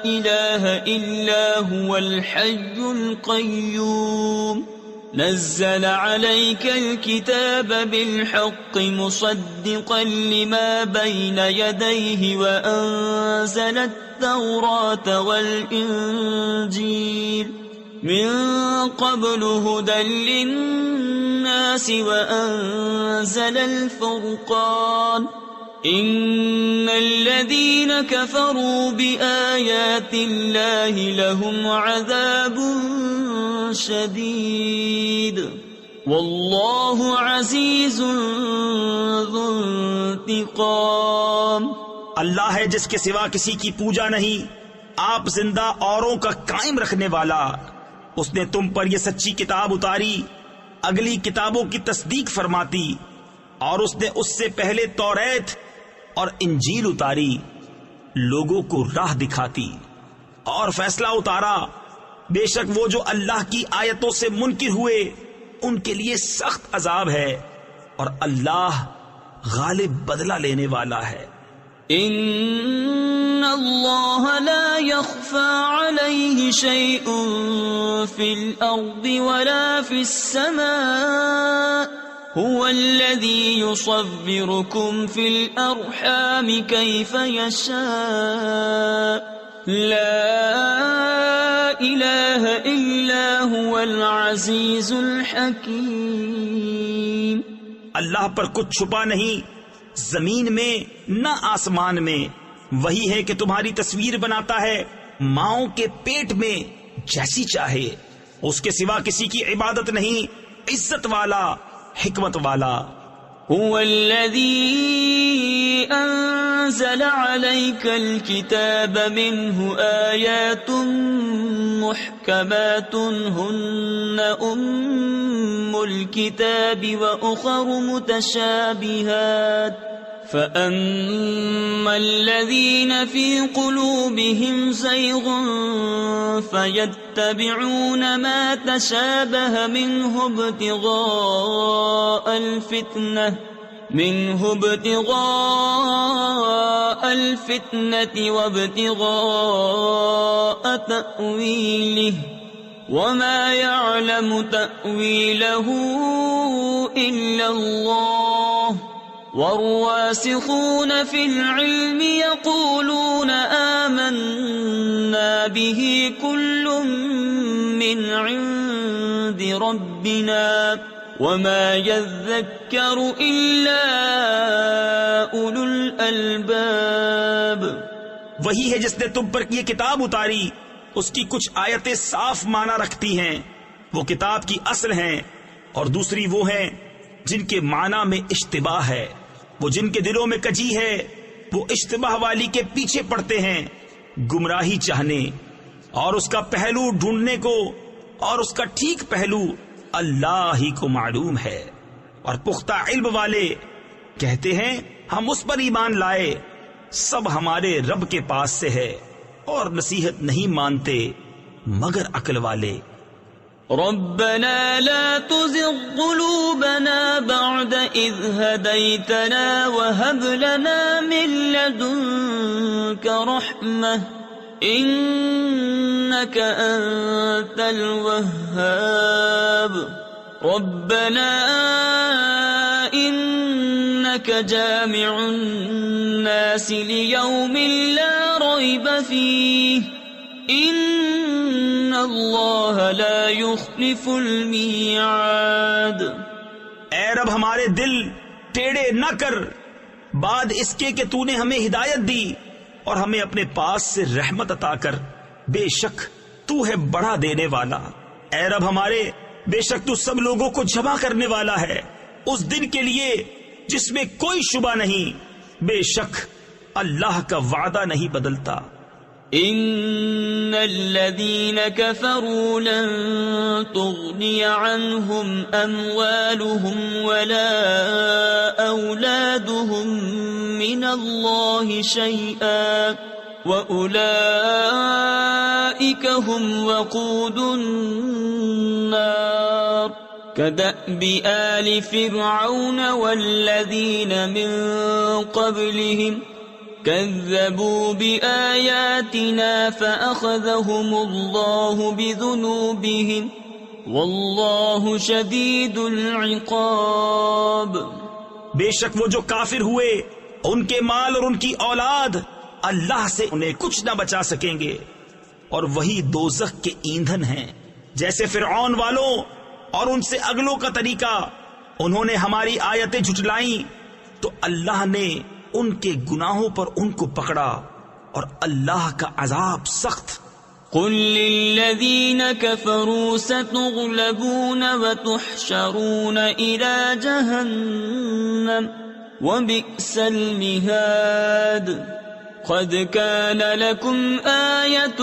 الہ الا هو الحی القیوم نزل عليك الكتاب بالحق مصدقا لما بين يديه وأنزل التوراة والإنجيل من قبل هدى للناس وأنزل الفرقان إن الذين كفروا بآيات الله لهم عذاب شدید واللہ عزیز ذو انتقام۔ اللہ ہے جس کے سوا کسی کی پوجا نہیں، آپ زندہ اوروں کا قائم رکھنے والا، اس نے تم پر یہ سچی کتاب اتاری اگلی کتابوں کی تصدیق فرماتی، اور اس نے اس سے پہلے توریت اور انجیل اتاری لوگوں کو راہ دکھاتی، اور فیصلہ اتارا بے شک وہ جو اللہ کی آیتوں سے منکر ہوئے ان کے لیے سخت عذاب ہے، اور اللہ غالب بدلہ لینے والا ہے۔ ان اللہ لا يخفى عليه شيء في الارض ولا في السماء هو الذي يصوركم في الارحام كيف يشاء لا الہ الا هو العزیز الحکیم۔ اللہ پر کچھ چھپا نہیں زمین میں نہ آسمان میں، وہی ہے کہ تمہاری تصویر بناتا ہے ماؤں کے پیٹ میں جیسی چاہے، اس کے سوا کسی کی عبادت نہیں، عزت والا حکمت والا۔ هو الذي أنزل عليك الكتاب منه آيات محكمات هن أم الكتاب وأخر متشابهات فأما الذين في قلوبهم زيغ فيتبعون ما تشابه منه ابتغاء الفتنة وابتغاء تأويله وما يعلم تأويله إلا الله والراسخون في العلم يقولون آمنا به كل من عند ربنا وما يذكر إلا أولو الألباب۔ وہی ہے جس نے تم پر یہ کتاب اتاری، اس کی کچھ آیتیں صاف معنی رکھتی ہیں، وہ کتاب کی اصل ہیں، اور دوسری وہ ہیں جن کے معنی میں اشتباہ ہے، وہ جن کے دلوں میں کجی ہے وہ اشتباہ والی کے پیچھے پڑتے ہیں گمراہی چاہنے، اور اس کا پہلو ڈھونڈنے کو، اور اس کا ٹھیک پہلو اللہ ہی کو معلوم ہے۔ اور پختہ علم والے کہتے ہیں ہم اس پر ایمان لائے، سب ہمارے رب کے پاس سے ہے، اور نصیحت نہیں مانتے مگر عقل والے۔ ربنا لا تزغ قلوبنا بعد إذ هديتنا وهب لنا من لدنك رحمة إنك أنت الوهاب۔ ربنا إنك جامع الناس ليوم لا ريب فيه ان اللہ لا يخلف المیعاد۔ اے رب ہمارے دل ٹیڑے نہ کر بعد اس کے کہ تو نے ہمیں ہدایت دی، اور ہمیں اپنے پاس سے رحمت عطا کر، بے شک تو ہے بڑا دینے والا۔ اے رب ہمارے بے شک تو سب لوگوں کو جمع کرنے والا ہے اس دن کے لیے جس میں کوئی شبہ نہیں، بے شک اللہ کا وعدہ نہیں بدلتا۔ ان الذين كفروا لن تغني عنهم اموالهم ولا اولادهم من الله شيئا واولئك هم وقود النار كدأب آل فرعون والذين من قبلهم كذبوا بآياتنا فأخذهم الله بذنوبهم والله شديد العقاب۔ بے شک وہ جو کافر ہوئے ان کے مال اور ان کی اولاد اللہ سے انہیں کچھ نہ بچا سکیں گے، اور وہی دوزخ کے ایندھن ہیں۔ جیسے فرعون والوں اور ان سے اگلوں کا طریقہ، انہوں نے ہماری آیتیں جھٹلائیں تو اللہ نے ان کے گناہوں پر ان کو پکڑا، اور اللہ کا عذاب سخت۔ قل للذین کفروا ستغلبون وتحشرون الى جہنم وبئس المہاد۔ قد كان لكم آية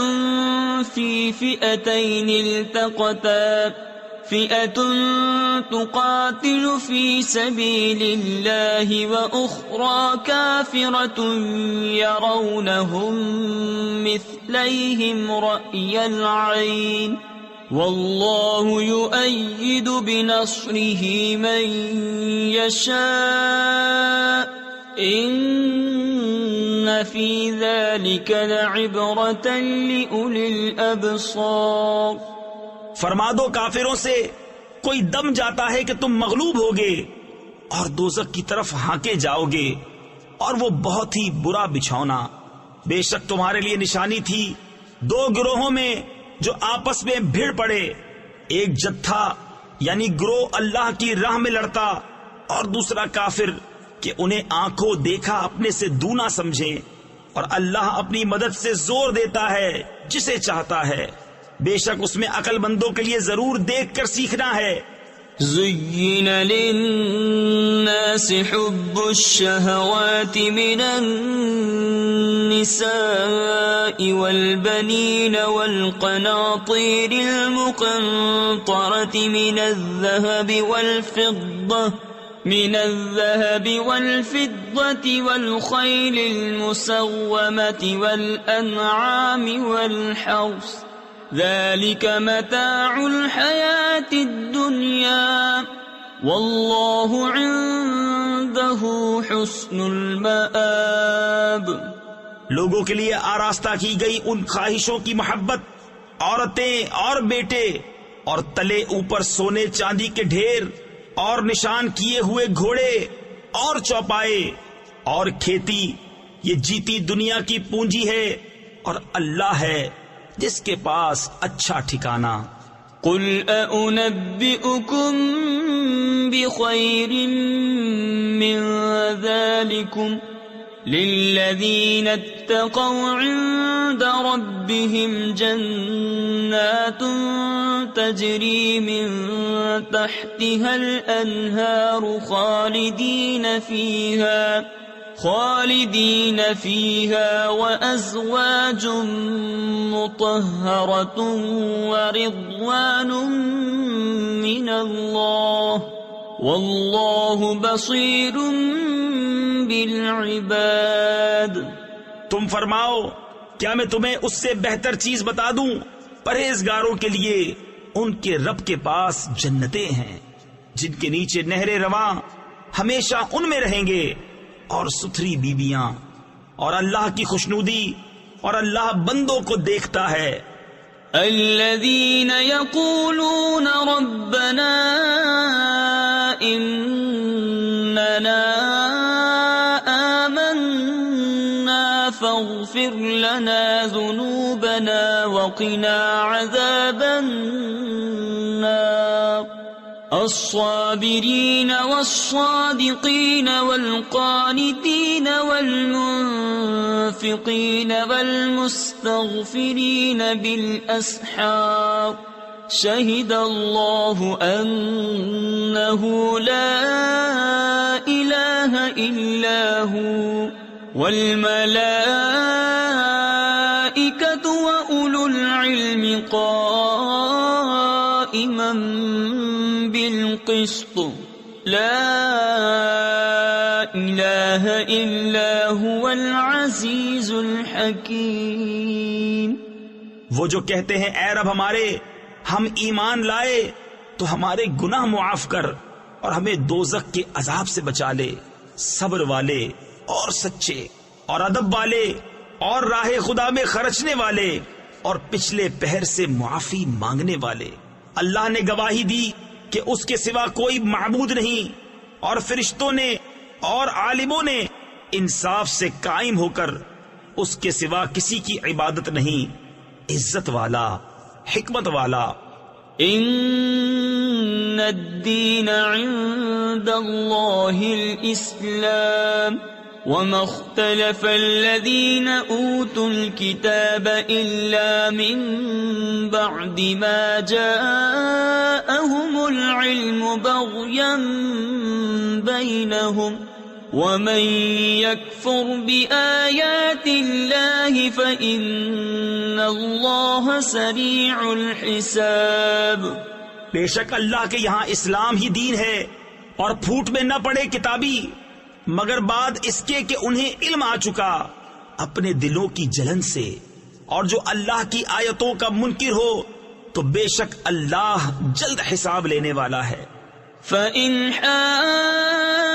في فئتين التقتا فئة تقاتل في سبيل الله وأخرى كافرة يرونهم مثليهم رأي العين والله يؤيد بنصره من يشاء إن في ذلك لعبرة لأولي الأبصار. فرما دو کافروں سے کوئی دم جاتا ہے کہ تم مغلوب ہوگے اور دوزخ کی طرف ہانکے جاؤ گے اور وہ بہت ہی برا بچھونا. بے شک تمہارے لیے نشانی تھی دو گروہوں میں جو آپس میں بھیڑ پڑے، ایک جتھا یعنی گروہ اللہ کی راہ میں لڑتا اور دوسرا کافر کہ انہیں آنکھوں دیکھا اپنے سے دونا سمجھیں، اور اللہ اپنی مدد سے زور دیتا ہے جسے چاہتا ہے. بے شک اس میں عقل مندوں کے لیے ضرور دیکھ کر سیکھنا ہے. زين للناس حب الشهوات من النساء والبنين والقناطير المقنطرة من الذهب والفضة والخيل المسومة والأنعام والحرث ذلك متاع الحياة الدنيا والله عنده حسن المآب. لوگوں کے لیے آراستہ کی گئی ان خواہشوں کی محبت، عورتیں اور بیٹے اور تلے اوپر سونے چاندی کے ڈھیر اور نشان کیے ہوئے گھوڑے اور چوپائے اور کھیتی، یہ جیتی دنیا کی پونجی ہے اور اللہ ہے جس کے پاس اچھا ٹھکانہ. قل أأنبئكم بخير من ذلكم للذين اتقوا عند ربهم جنات تجري من تحتها الأنهار خالدين فيها وأزواج مطهرة ورضوان من الله والله بصير بالعباد. تم فرماؤ کیا میں تمہیں اس سے بہتر چیز بتا دوں؟ پرہیزگاروں کے لیے ان کے رب کے پاس جنتیں ہیں جن کے نیچے نہریں رواں ہمیشہ ان میں رہیں گے، اور ستھری بیویاں، اور اللہ کی خوشنودی، اور اللہ بندوں کو دیکھتا ہے. الذين يقولون ربنا إننا آمنا فاغفر لنا ذنوبنا وقنا عذاب النار. الصابرين والصادقين والقانتين والمنفقين والمستغفرين بالأسحار شهد الله أنه لا إله إلا هو والملائكة وأولو العلم قائما بالقسط لا إله إلا هو العزيز الحكيم. وہ جو کہتے ہیں اے رب ہمارے ہم ایمان لائے تو ہمارے گناہ معاف کر اور ہمیں دوزخ کے عذاب سے بچا لے، صبر والے اور سچے اور ادب والے اور راہ خدا میں خرچنے والے اور پچھلے پہر سے معافی مانگنے والے. اللہ نے گواہی دی کہ اس کے سوا کوئی معبود نہیں، اور فرشتوں نے اور عالموں نے انصاف سے قائم ہو کر اس کے سوا کسی کی عبادت نہیں، عزت والا، حکمت والا. ان الدین عند اللہ الاسلام وما اختلف الذين اوتوا الكتاب الا من بعد ما جاءهم العلم بغيا بينهم ومن يكفر بآيات الله فإن الله سريع الحساب. بے شک اللہ کے یہاں اسلام ہی دین ہے، اور پھوٹ میں نہ پڑے کتابی مگر بعد اس کے کہ انہیں علم آ چکا اپنے دلوں کی جلن سے، اور جو اللہ کی آیتوں کا منکر ہو تو بے شک اللہ جلد حساب لینے والا ہے. فَإِنْ حَاجُّوكَ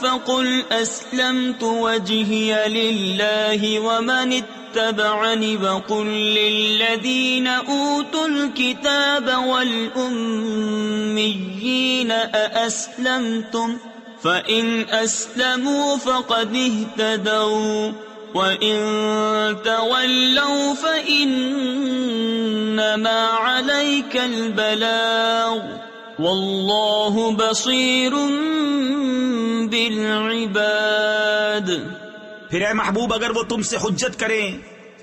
فَقُلْ أَسْلَمْتُ وَجْهِيَ لِلَّهِ وَمَنِ اتَّبَعَنِ وَقُلْ لِلَّذِينَ أُوتُوا الْكِتَابَ وَالْأُمِّيِّينَ أَأَسْلَمْتُمْ فَإِنْ أَسْلَمُوا فَقَدِ اهْتَدَوْا وَإِن تَوَلَّوْا فَإِنَّمَا عَلَيْكَ الْبَلَاغُ وَاللَّهُ بَصِيرٌ بِالْعِبَادِ. پھر اے محبوب اگر وہ تم سے حجت کریں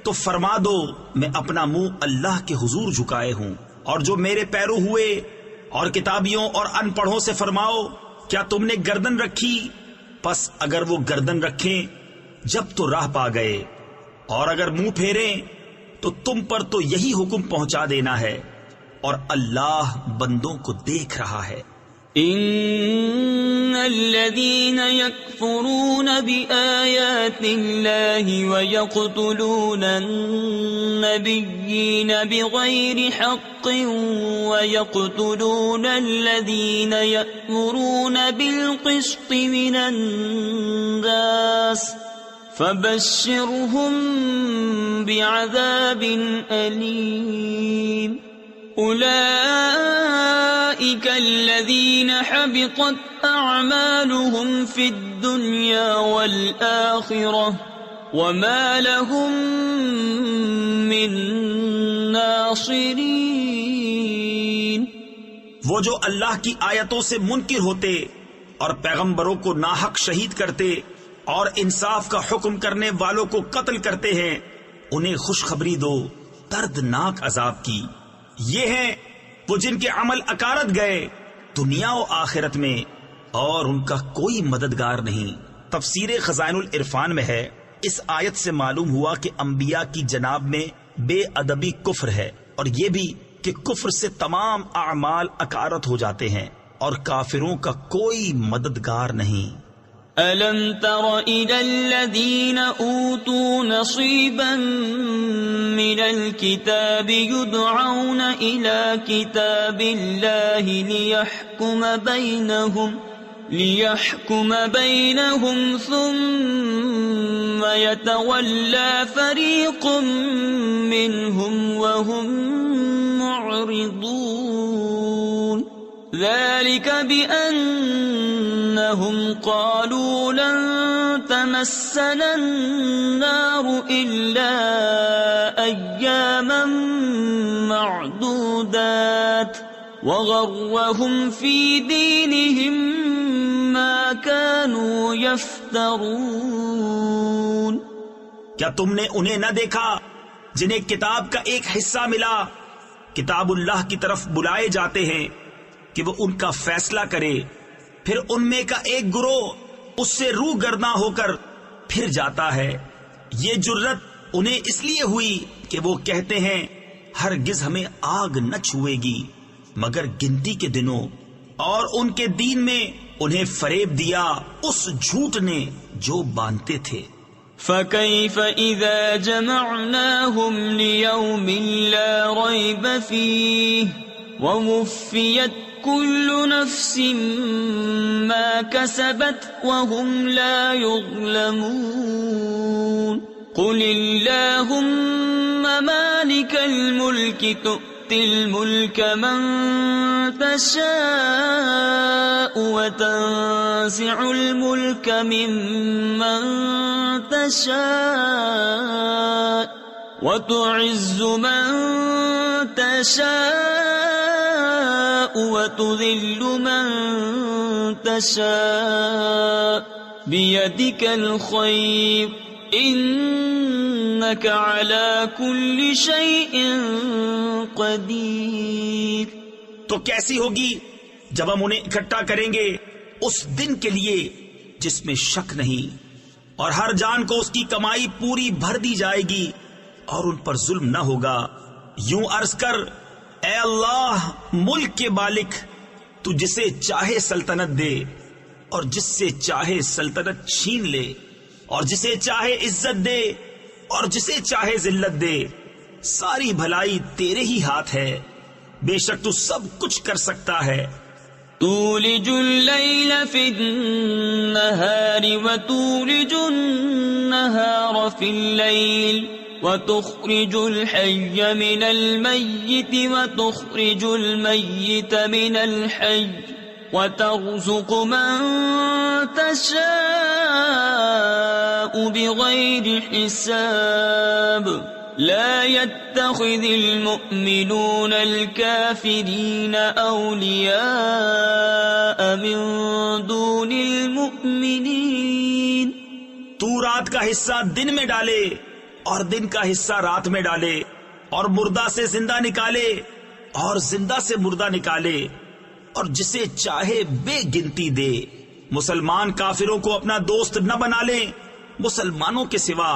تو فرما دو میں اپنا منہ اللہ کے حضور جھکائے ہوں، اور جو میرے پیرو ہوئے اور کتابیوں اور ان پڑھوں سے فرماؤ کیا تم نے گردن رکھی؟ پس اگر وہ گردن رکھیں جب تو راہ پا گئے، اور اگر منہ پھیریں تو تم پر تو یہی حکم پہنچا دینا ہے، اور اللہ بندوں کو دیکھ رہا ہے. ان الذين يكفرون بآيات الله ويقتلون النبيين بغير حق ويقتلون الذين يأمرون بالقسط من الناس فبشرهم بعذاب أليم. أولئك الذين حبطت أعمالهم في الدنيا والآخرة وما لهم من ناصرين. وہ جو اللہ کی آیتوں سے منکر ہوتے اور پیغمبروں کو ناحق شہید کرتے اور انصاف کا حکم کرنے والوں کو قتل کرتے ہیں، انہیں خوشخبری دو دردناک عذاب کی. یہ ہیں وہ جن کے عمل اکارت گئے دنیا و آخرت میں، اور ان کا کوئی مددگار نہیں. تفسیر خزائن العرفان میں ہے اس آیت سے معلوم ہوا کہ انبیاء کی جناب میں بے ادبی کفر ہے، اور یہ بھی کہ کفر سے تمام اعمال اکارت ہو جاتے ہیں اور کافروں کا کوئی مددگار نہیں. أَلَمْ تَرَ إِلَى الَّذِينَ أُوتُوا نَصِيبًا مِنَ الْكِتَابِ يُدْعَوْنَ إِلَى كِتَابِ اللَّهِ لِيَحْكُمَ بَيْنَهُمْ ثُمَّ يَتَوَلَّى فَرِيقٌ مِّنْهُمْ وَهُمْ مُعْرِضُونَ. ذلك بأنهم قالوا لن تمسنا النار إلا أياما معدودات وغرهم في دينهم ما كانوا يفترون. کیا تم نے انہیں نہ دیکھا جنہیں کتاب کا ایک حصہ ملا، کتاب اللہ کی طرف بلائے جاتے ہیں کہ وہ ان کا فیصلہ کرے، پھر ان میں کا ایک گروہ اس سے روح گرداں ہو کر پھر جاتا ہے. یہ جرت انہیں اس لیے ہوئی کہ وہ کہتے ہیں ہرگز ہمیں آگ نہ چھوئے گی مگر گنتی کے دنوں، اور ان کے دین میں انہیں فریب دیا اس جھوٹ نے جو باندھتے تھے. فَكَيْفَ إِذَا جَمَعْنَاهُمْ لِيَوْمٍ لَا رَيْبَ فِيهِ وَوُفِّيَتْ كُلُّ نَفْسٍ مَا كَسَبَتْ وَهُمْ لَا يُظْلَمُونَ. قُلِ اللَّهُمَّ مَالِكَ الْمُلْكِ تُؤْتِي الْمُلْكَ مَنْ تَشَاءُ وَتَنزِعُ الْمُلْكَ مِمَّنْ تَشَاءُ وَتُعِزُّ مَنْ تَشَاءُ وَتُذِلُّ مَنْ تَشَاءُ بِيَدِكَ الْخَيْرُ إِنَّكَ عَلَى كُلِّ شَيْءٍ قَدِيرٌ. تو کیسی ہوگی جب ہم انہیں اکٹھا کریں گے اس دن کے لیے جس میں شک نہیں، اور ہر جان کو اس کی کمائی پوری بھر دی جائے گی اور ان پر ظلم نہ ہوگا۔ یوں عرض کر، اے اللہ ملک کے مالک، تو جسے چاہے سلطنت دے اور جس سے چاہے سلطنت چھین لے، اور جسے چاہے عزت دے اور جسے چاہے ذلت دے، ساری بھلائی تیرے ہی ہاتھ ہے، بے شک تو سب کچھ کر سکتا ہے۔ تولج الليل في النهار وتولج النهار في الليل وتخرج الحي من الميت وتخرج الميت من الحي وترزق من تشاء بغير حساب لا يتخذ المؤمنون الكافرين أولياء من دون المؤمنين۔ تو رات کا حصہ دن میں ڈالے اور دن کا حصہ رات میں ڈالے، اور مردہ سے زندہ نکالے اور زندہ سے مردہ نکالے، اور جسے چاہے بے گنتی دے۔ مسلمان کافروں کو اپنا دوست نہ بنا لیں مسلمانوں کے سوا۔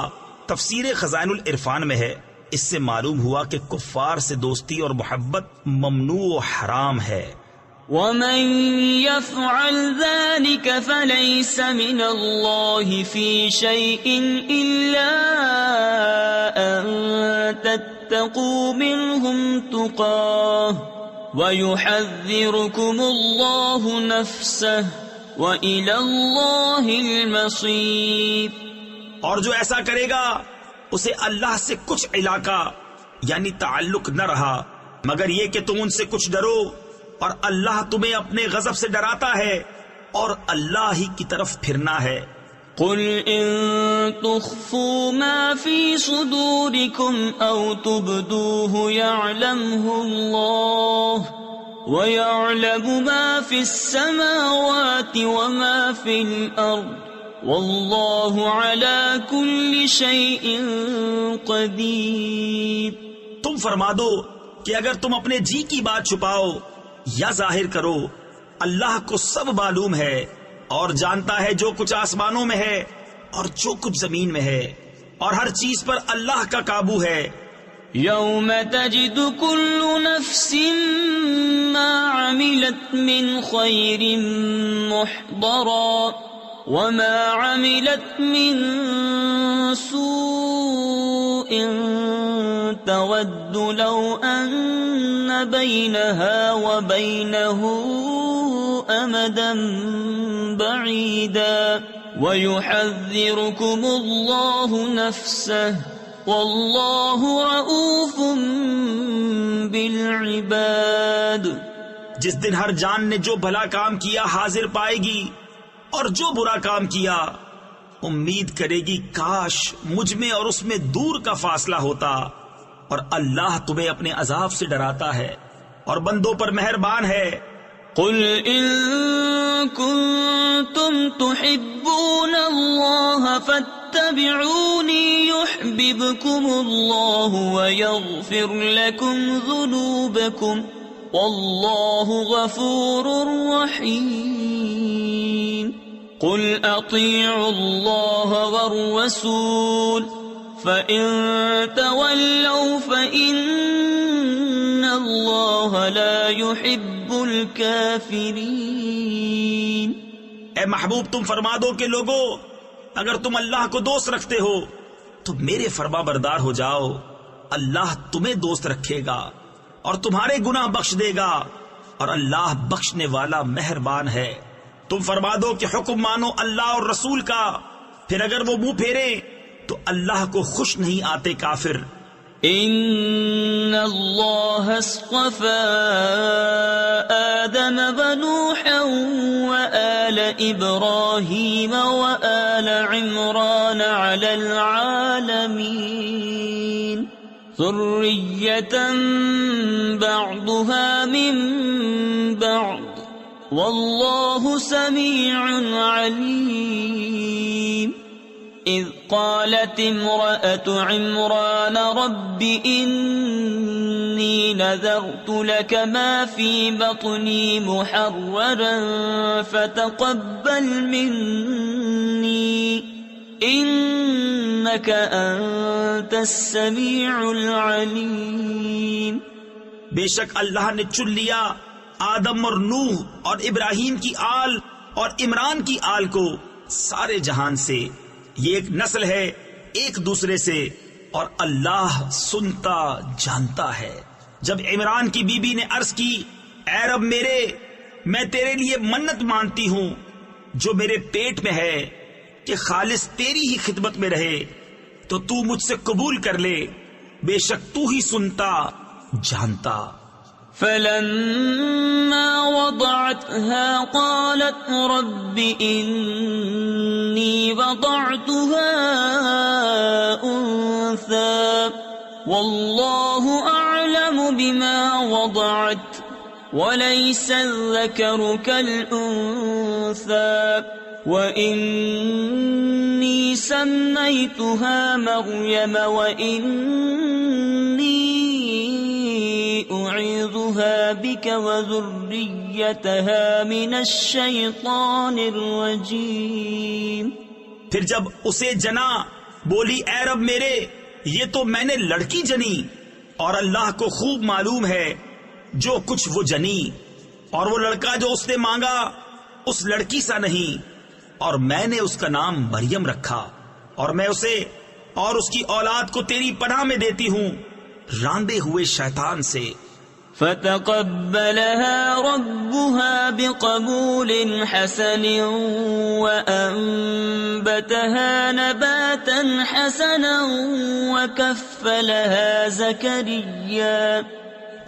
تفسیر خزائن العرفان میں ہے، اس سے معلوم ہوا کہ کفار سے دوستی اور محبت ممنوع و حرام ہے۔ ومن يفعل ذلك فليس من الله في شيء إلا أن تتقوا منهم تقاه ويحذركم الله نفسه وإلى الله المصير۔ اور جو ایسا کرے گا اسے اللہ سے کچھ علاقہ یعنی تعلق نہ رہا مگر یہ کہ تم ان سے کچھ ڈرو، اور اللہ تمہیں اپنے غضب سے ڈراتا ہے اور اللہ ہی کی طرف پھرنا ہے۔ قل ان تخفوا ما في صدوركم او تبدوه يعلمه الله ويعلم ما في السماوات وما في الارض واللہ علی کل شیء قدیر۔ تم فرما دو کہ اگر تم اپنے جی کی بات چھپاؤ یا ظاہر کرو، اللہ کو سب معلوم ہے اور جانتا ہے جو کچھ آسمانوں میں ہے اور جو کچھ زمین میں ہے، اور ہر چیز پر اللہ کا قابو ہے۔ یوم تجد کل نفس ما عملت من خیر محضرا وما عملت من سوء تود لو أن بينها وبينه أمدا بعيدا ويحذركم الله نفسه والله رؤوف بالعباد۔ جس دن ہر جان نے جو بھلا کام کیا حاضر پائے گی اور جو برا کام کیا امید کرے گی کاش مجھ میں اور اس میں دور کا فاصلہ ہوتا، اور اللہ تمہیں اپنے عذاب سے ڈراتا ہے اور بندوں پر مہربان ہے۔ قل ان کنتم تحبون اللہ فاتبعونی یحببکم اللہ ویغفر لکم ذنوبکم واللہ غفور رحیم۔ قل اطیعوا اللہ والرسول فإن تولوا فإن اللہ لا يحب الكافرین۔ اے محبوب تم فرما دو کہ لوگو اگر تم اللہ کو دوست رکھتے ہو تو میرے فرما بردار ہو جاؤ، اللہ تمہیں دوست رکھے گا اور تمہارے گناہ بخش دے گا، اور اللہ بخشنے والا مہربان ہے۔ تم فرما دو کہ حکم مانو اللہ اور رسول کا، پھر اگر وہ منہ پھیرے تو اللہ کو خوش نہیں آتے کافر۔ ان اللہ اصطفى آدم ونوحا وآل ابراہیم وآل عمران علی العالمین ذریة بعضها من بعض واللہ سمیع علیم۔ اذ قالت امرأة عمران رب إن إني نذرت لك ما في بطني محررا فتقبل مني إنك أنت السميع العليم. بے شک اللہ نے چن لیا آدم اور نوح اور ابراہیم کی آل اور عمران کی آل کو سارے جہان سے. یہ ایک نسل ہے ایک دوسرے سے اور اللہ سنتا جانتا ہے. جب عمران کی بیوی نے عرض کی اے رب میرے میں تیرے لیے منت مانتی ہوں جو میرے پیٹ میں ہے کہ خالص تیری ہی خدمت میں رہے تو تو مجھ سے قبول کر لے بے شک تو ہی سنتا جانتا. فلما وضعتها قالت رب إني وضعتها أنثى والله أعلم بما وضعت وليس الذكر كالأنثى وإني سميتها مريم وإني أعيذها بك وذريتها من الشيطان الرجيم. پھر جب اسے جنا بولی اے رب میرے یہ تو میں نے لڑکی جنی اور اللہ کو خوب معلوم ہے جو کچھ وہ جنی اور وہ لڑکا جو اس نے مانگا اس لڑکی سا نہیں اور میں نے اس کا نام مریم رکھا اور میں اسے اور اس کی اولاد کو تیری پناہ میں دیتی ہوں راندے ہوئے شیطان سے. فتقبلها ربها بقبول حسن وأنبتها نباتا حسنا وكفلها زكريا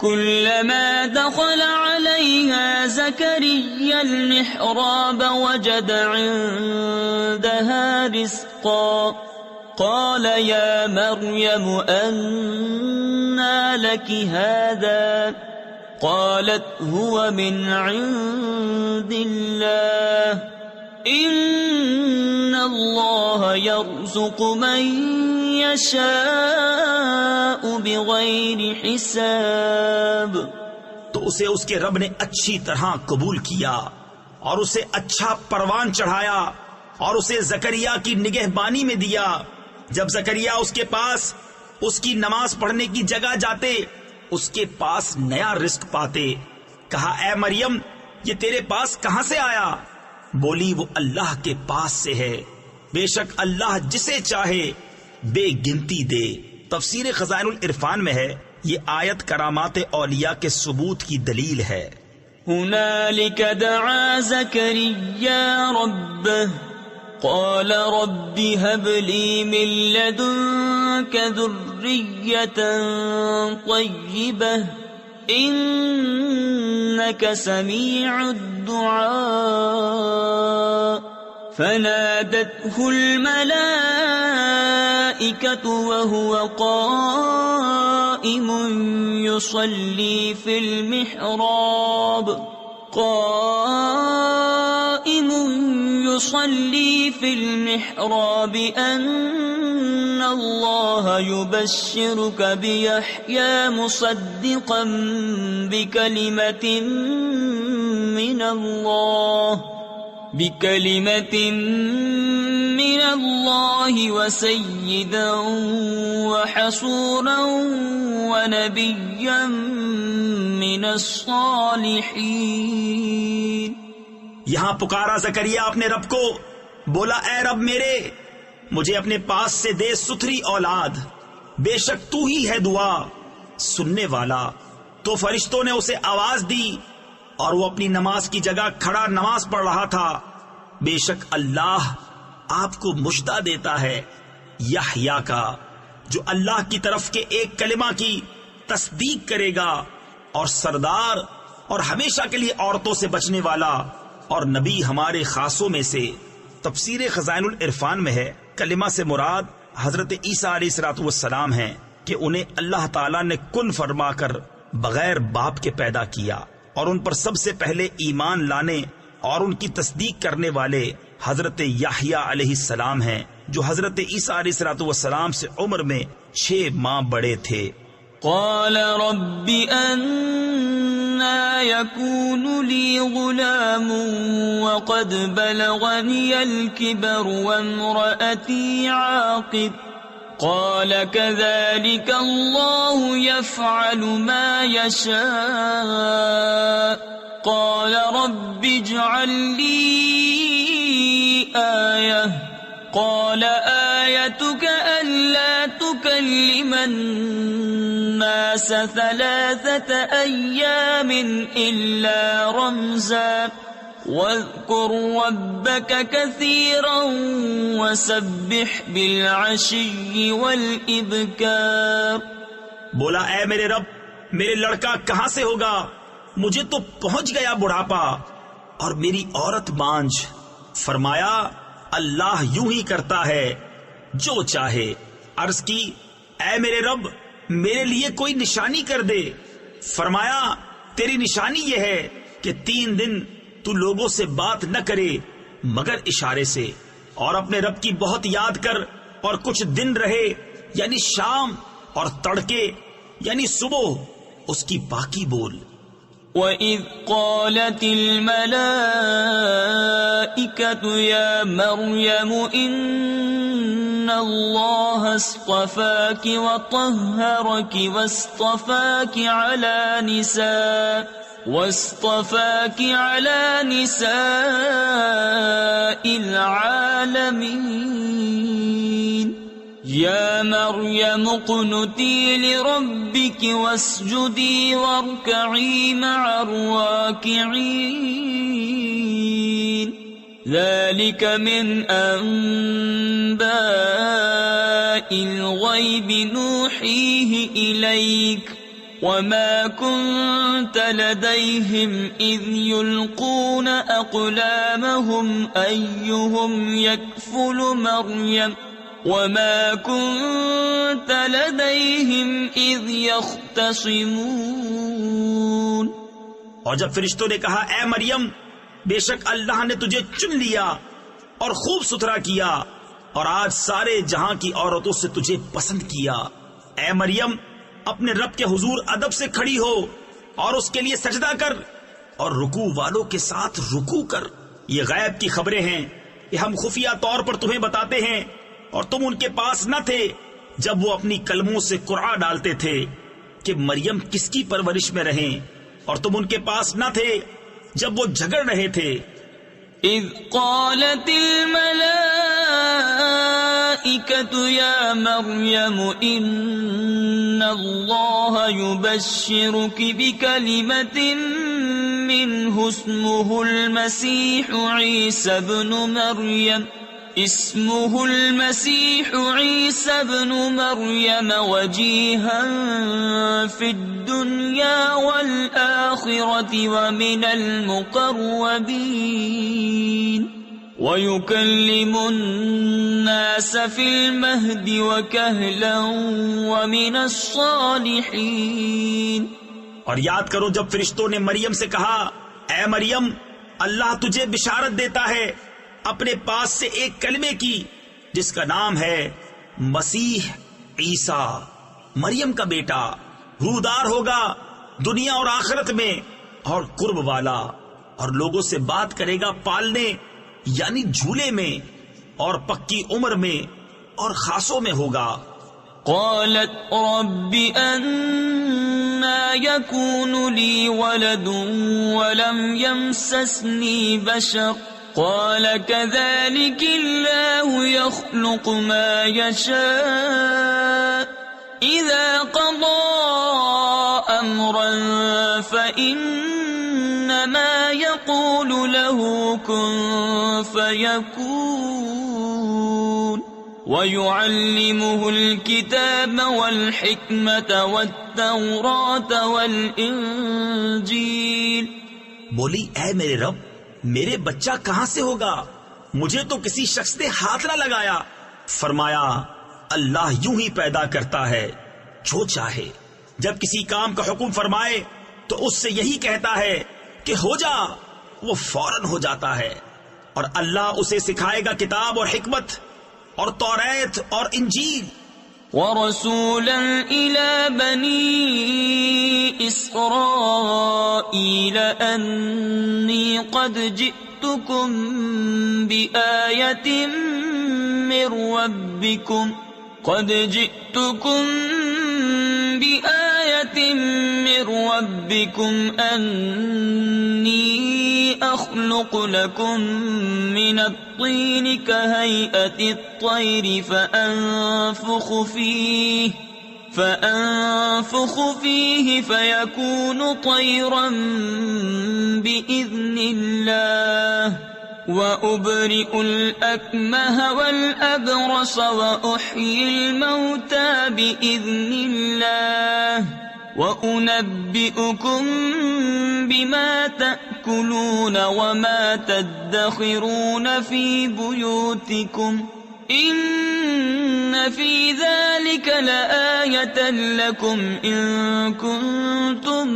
كلما دخل عليها زكريا المحراب وجد عندها رزقا قال يا مريم أنى لك هذا قالت هو من عند الله إن الله يرزق من يشاء بغير حساب. تو اسے اس کے رب نے اچھی طرح قبول کیا اور اسے اچھا پروان چڑھایا اور اسے زکریا کی نگہبانی میں دیا. جب زکریا اس کے پاس اس کی نماز پڑھنے کی جگہ جاتے اس کے پاس نیا رزق پاتے. کہا اے مریم یہ تیرے پاس کہاں سے آیا؟ بولی وہ اللہ کے پاس سے ہے بے شک اللہ جسے چاہے بے گنتی دے. تفسیر خزائن العرفان میں ہے یہ آیت کرامات اولیاء کے ثبوت کی دلیل ہے. هنالك دعا زكريا ربه قال رب هب لي من لدنك ذرية طيبة إنك سميع الدعاء فنادته الملائكة وهو قائم يصلي في المحراب أن الله يبشرك بيحيى مصدقا بكلمة من الله وسيدا وحصورا ونبيا من الصالحين. یہاں پکارا زکریا اپنے رب کو بولا اے رب میرے مجھے اپنے پاس سے دے ستھری اولاد بے شک تو ہی ہے دعا سننے والا. تو فرشتوں نے اسے آواز دی اور وہ اپنی نماز کی جگہ کھڑا نماز پڑھ رہا تھا. بے شک اللہ آپ کو مژدہ دیتا ہے یحییٰ کا جو اللہ کی طرف کے ایک کلمہ کی تصدیق کرے گا اور سردار اور ہمیشہ کے لیے عورتوں سے بچنے والا اور نبی ہمارے خاصوں میں سے. تفسیر خزائن العرفان میں ہے کلمہ سے مراد حضرت عیسیٰ علیہ الصلوۃ والسلام ہیں کہ انہیں اللہ تعالیٰ نے کن فرما کر بغیر باپ کے پیدا کیا اور ان پر سب سے پہلے ایمان لانے اور ان کی تصدیق کرنے والے حضرت یحییٰ علیہ السلام ہیں جو حضرت عیسیٰ علیہ الصلوۃ والسلام سے عمر میں 6 ماہ بڑے تھے. قال رب أنى يكون لي غلام وقد بلغني الكبر وامرأتي عاقر قال كذلك الله يفعل ما يشاء قال رب اجعل لي آية قال آيتك ألا تكلم الناس 3 أيام إلا رمزا واذكر ربك كثيرا وسبح بالعشي والإبكار. بولا اے میرے رب میرے لڑکا کہاں سے ہوگا؟ مجھے تو پہنچ گیا بڑھاپا اور میری عورت بانجھ. فرمایا اللہ یوں ہی کرتا ہے جو چاہے. عرض کی اے میرے رب میرے لیے کوئی نشانی کر دے. فرمایا تیری نشانی یہ ہے کہ 3 دن تو لوگوں سے بات نہ کرے مگر اشارے سے، اور اپنے رب کی بہت یاد کر، اور کچھ دن رہے یعنی شام اور تڑکے یعنی صبح اس کی پاکی بول. وَإِذْ قَالَتِ الْمَلَائِكَةُ يَا مَرْيَمُ إِنَّ اللَّهَ اصْطَفَاكِ وَطَهَّرَكِ واصطفاك على نساء العالمين. يا مريم اقنتي لربك واسجدي واركعي مع الراكعين. ذلك من أنباء الغيب نوحيه إليك وما كنت لديهم إذ يلقون أقلامهم أيهم يكفل مريم وما كنت لديهم إذ يختصمون. اور جب فرشتوں نے کہا اے مریم بے شک اللہ نے تجھے چن لیا اور خوب ستھرا کیا اور آج سارے جہاں کی عورتوں سے تجھے پسند کیا، اے مریم اپنے رب کے حضور ادب سے کھڑی ہو اور اس کے لیے سجدہ کر اور رکوع والوں کے ساتھ رکوع کر. یہ غیب کی خبریں ہیں، یہ ہم خفیہ طور پر تمہیں بتاتے ہیں، اور تم ان کے پاس نہ تھے جب وہ اپنی قلموں سے قرعہ ڈالتے تھے کہ مریم کس کی پرورش میں رہیں، اور تم ان کے پاس نہ تھے جب وہ جھگڑ رہے تھے. اذ قالت الملائكة يا مريم إن الله يبشرك بكلمة منه اسمه المسيح عيسى ابن مريم وجيها في الدنيا والآخرة ومن المقربين ويكلم الناس في المهد وكهلا ومن الصالحين. اور یاد کرو جب فرشتوں نے مریم سے کہا اے مریم اللہ تجھے بشارت دیتا ہے اپنے پاس سے ایک کلمے کی جس کا نام ہے مسیح عیسیٰ، مریم کا بیٹا، رودار ہوگا دنیا اور آخرت میں اور قرب والا، اور لوگوں سے بات کرے گا پالنے یعنی جھولے میں اور پکی عمر میں اور خاصوں میں ہوگا. قالت رب أنى يكون لي ولد ولم يمسسني بشر قال كذلك الله يخلق ما يشاء إذا قضى أمرا فإنما يقول له كن فيكون ويعلمه الكتاب والحكمة والتوراة والإنجيل. بولی اے میرے رب میرے بچہ کہاں سے ہوگا؟ مجھے تو کسی شخص نے ہاتھ نہ لگایا. فرمایا اللہ یوں ہی پیدا کرتا ہے جو چاہے. جب کسی کام کا حکم فرمائے تو اس سے یہی کہتا ہے کہ ہو جا، وہ فوراً ہو جاتا ہے. اور اللہ اسے سکھائے گا کتاب اور حکمت اور توریت اور انجیل، ورسولا إلى بني إسرائيل أني قد جئتكم بآية من ربكم أني أخلق لكم من الطين كهيئة الطير فأنفخ فيه فيكون طيرا بإذن الله وأبرئ الأكمه والأبرص وأحيي الموتى بإذن الله وأنبئكم بما تأكلون وما تدخرون في بيوتكم إن في ذلك لآية لكم إن كنتم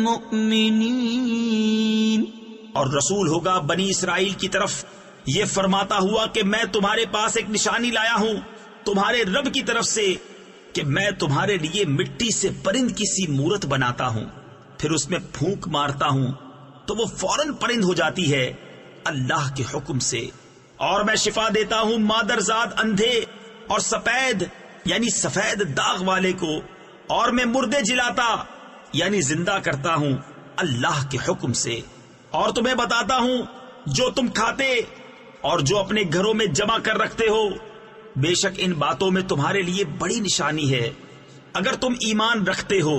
مؤمنين. اور رسول ہوگا بنی اسرائیل کی طرف یہ فرماتا ہوا کہ میں تمہارے پاس ایک نشانی لایا ہوں تمہارے رب کی طرف سے کہ میں تمہارے لیے مٹی سے پرند کی سی مورت بناتا ہوں، پھر اس میں پھونک مارتا ہوں تو وہ فوراً پرند ہو جاتی ہے اللہ کے حکم سے، اور میں شفا دیتا ہوں مادرزاد اندھے اور سفید یعنی سفید داغ والے کو، اور میں مردے جلاتا یعنی زندہ کرتا ہوں اللہ کے حکم سے، اور تمہیں بتاتا ہوں جو تم کھاتے اور جو اپنے گھروں میں جمع کر رکھتے ہو، بے شک ان باتوں میں تمہارے لیے بڑی نشانی ہے اگر تم ایمان رکھتے ہو.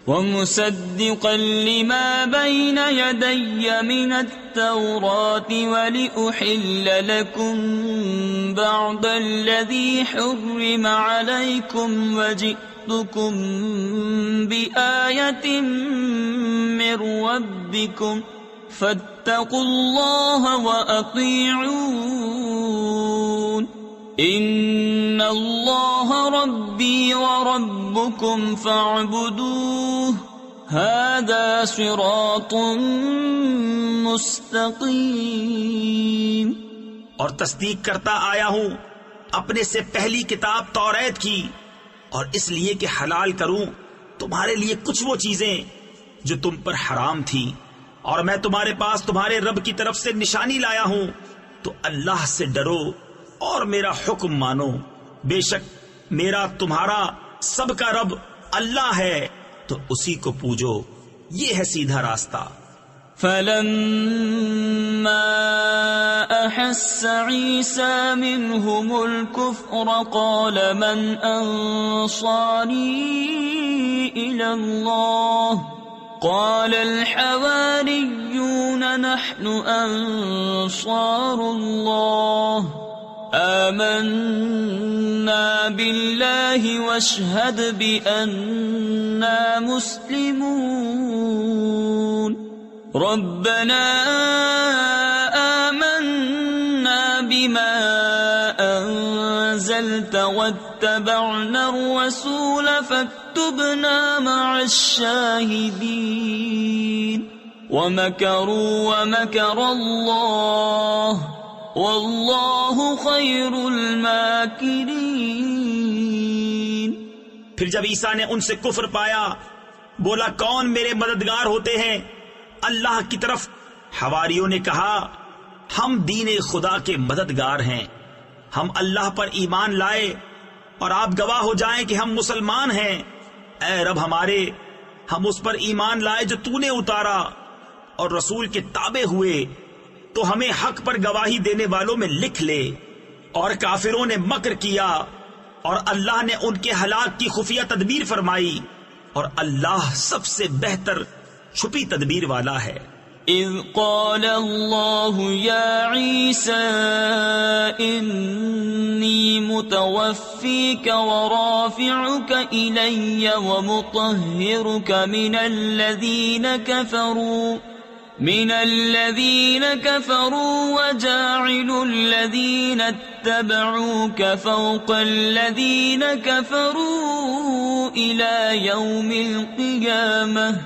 وَمُصَدِّقًا لِمَا بَيْنَ يَدَيَّ مِنَ التَّوْرَاةِ وَلِأُحِلَّ لَكُمْ بَعْضَ الَّذِي حُرِّمَ عَلَيْكُمْ وَجِئْتُكُمْ بِآيَةٍ مِّن رَّبِّكُمْ فَاتَّقُوا اللَّهَ وَأَطِيعُونِ إِنَّ اللَّهَ رَبِّي وَرَبُّكُمْ فَاعْبُدُوهُ هَذَا صِرَاطٌ مُسْتَقِيمٌ. اور تصدیق کرتا آیا ہوں اپنے سے پہلی کتاب توریت کی، اور اس لیے کہ حلال کروں تمہارے لیے کچھ وہ چیزیں جو تم پر حرام تھی، اور میں تمہارے پاس تمہارے رب کی طرف سے نشانی لایا ہوں، تو اللہ سے ڈرو اور میرا حکم مانو، بے شک میرا تمہارا سب کا رب اللہ ہے تو اسی کو پوجو، یہ ہے سیدھا راستہ. فَلَمَّا أَحَسَّ عِيسَى مِنْهُمُ الْكُفْرَ قَالَ مَنْ أَنصَارِي إِلَى اللَّهِ قَالَ الْحَوَارِيُّونَ نَحْنُ أَنصَارُ اللَّهِ آمنا بالله واشهد بأننا مسلمون. ربنا آمنا بما أنزلت واتبعنا الرسول فاكتبنا مع الشاهدين. ومكروا ومكر الله واللہ خیر الماکرین. پھر جب عیسیٰ نے ان سے کفر پایا بولا کون میرے مددگار ہوتے ہیں اللہ کی طرف. حواریوں نے کہا ہم دین خدا کے مددگار ہیں، ہم اللہ پر ایمان لائے اور آپ گواہ ہو جائیں کہ ہم مسلمان ہیں. اے رب ہمارے، ہم اس پر ایمان لائے جو تو نے اتارا اور رسول کے تابع ہوئے، تو ہمیں حق پر گواہی دینے والوں میں لکھ لے. اور کافروں نے مکر کیا اور اللہ نے ان کے ہلاک کی خفیہ تدبیر فرمائی، اور اللہ سب سے بہتر چھپی تدبیر والا ہے. اذ قال اللہ یا عیسیٰ انی متوفیک ورافعک الی ومطہرک من الذين كفروا وجاعل الذين اتبعوك فوق الذين كفروا إلى يوم القيامة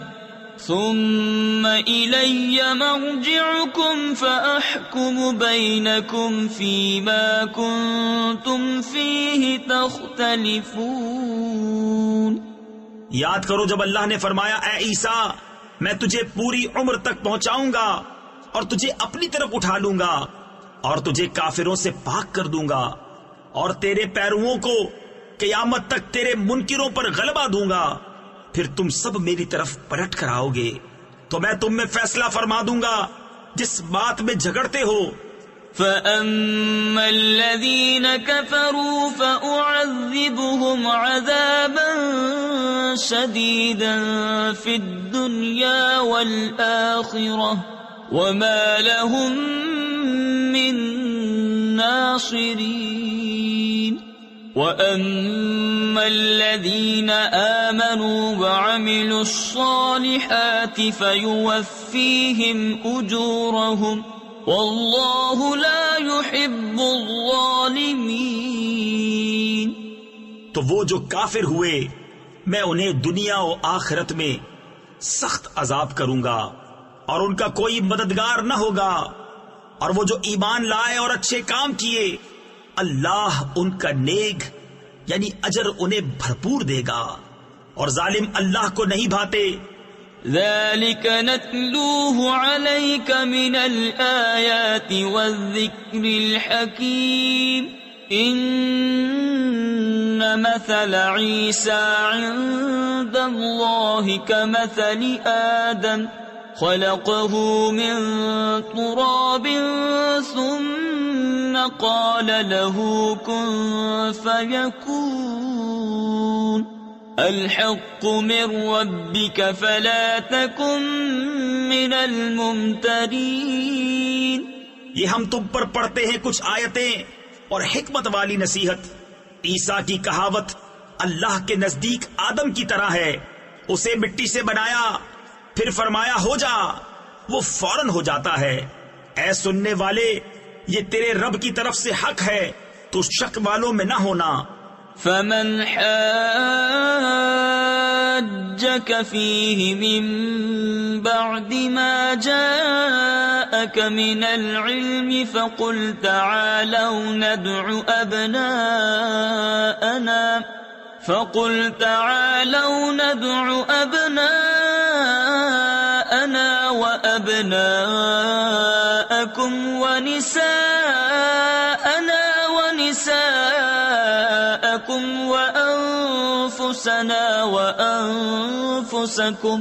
ثم إلي مرجعكم فأحكم بينكم فيما كنتم فيه تختلفون. یاد کرو جب اللہ نے فرمایا اے عیسیٰ میں تجھے پوری عمر تک پہنچاؤں گا اور تجھے اپنی طرف اٹھا لوں گا اور تجھے کافروں سے پاک کر دوں گا اور تیرے پیرووں کو قیامت تک تیرے منکروں پر غلبہ دوں گا، پھر تم سب میری طرف پلٹ کر آؤ گے تو میں تم میں فیصلہ فرما دوں گا جس بات میں جھگڑتے ہو. فَأَمَّا الَّذِينَ كَفَرُوا فَأُعَذِّبُهُمْ عَذَابًا شَدِيدًا فِي الدُّنْيَا وَالْآخِرَةِ وَمَا لَهُم مِّن نَّاصِرِينَ. وَأَمَّا الَّذِينَ آمَنُوا وَعَمِلُوا الصَّالِحَاتِ فَيُوَفِّيهِمْ أُجُورَهُمْ وَاللَّهُ لَا يُحِبُّ الظَّالِمِينَ. تو وہ جو کافر ہوئے میں انہیں دنیا و آخرت میں سخت عذاب کروں گا اور ان کا کوئی مددگار نہ ہوگا، اور وہ جو ایمان لائے اور اچھے کام کیے اللہ ان کا نیک یعنی اجر انہیں بھرپور دے گا، اور ظالم اللہ کو نہیں بھاتے. ذَلِكَ نَتْلُوهُ عَلَيْكَ مِنَ الْآيَاتِ وَالذِّكْرِ الْحَكِيمِ. إِنَّ مَثَلَ عِيسَى عِندَ اللَّهِ كَمَثَلِ آدَمَ خَلَقَهُ مِن تُرَابٍ ثُمَّ قَالَ لَهُ كُن فَيَكُونُ. الحق من ربك فلا تكن من الممترين. یہ ہم تم پر پڑھتے ہیں کچھ آیتیں اور حکمت والی نصیحت. عیسیٰ کی کہاوت اللہ کے نزدیک آدم کی طرح ہے، اسے مٹی سے بنایا پھر فرمایا ہو جا، وہ فوراً ہو جاتا ہے. اے سننے والے یہ تیرے رب کی طرف سے حق ہے، تو شک والوں میں نہ ہونا. فمن حاجك فيه من بعد ما جاءك من العلم فقل تعالوا ندع أبناءنا وأبناءكم ونساءنا ونساءكم وأنفسنا وأنفسكم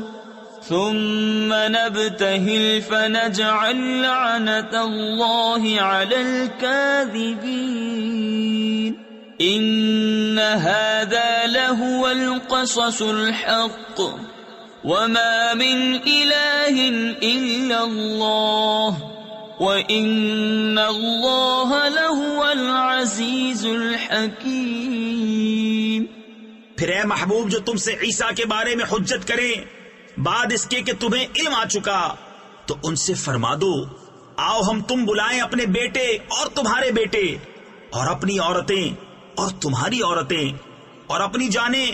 ثم نبتهل فنجعل لعنة الله على الكاذبين. إن هذا لهو القصص الحق وما من إله إلا الله وَإِنَّ اللَّهَ لَهُوَ الْعَزِيزُ الْحَكِيمُ. پھر اے محبوب جو تم سے عیسیٰ کے بارے میں حجت کریں بعد اس کے کہ تمہیں علم آ چکا، تو ان سے فرما دو آؤ ہم تم بلائیں اپنے بیٹے اور تمہارے بیٹے اور اپنی عورتیں اور تمہاری عورتیں اور اپنی جانیں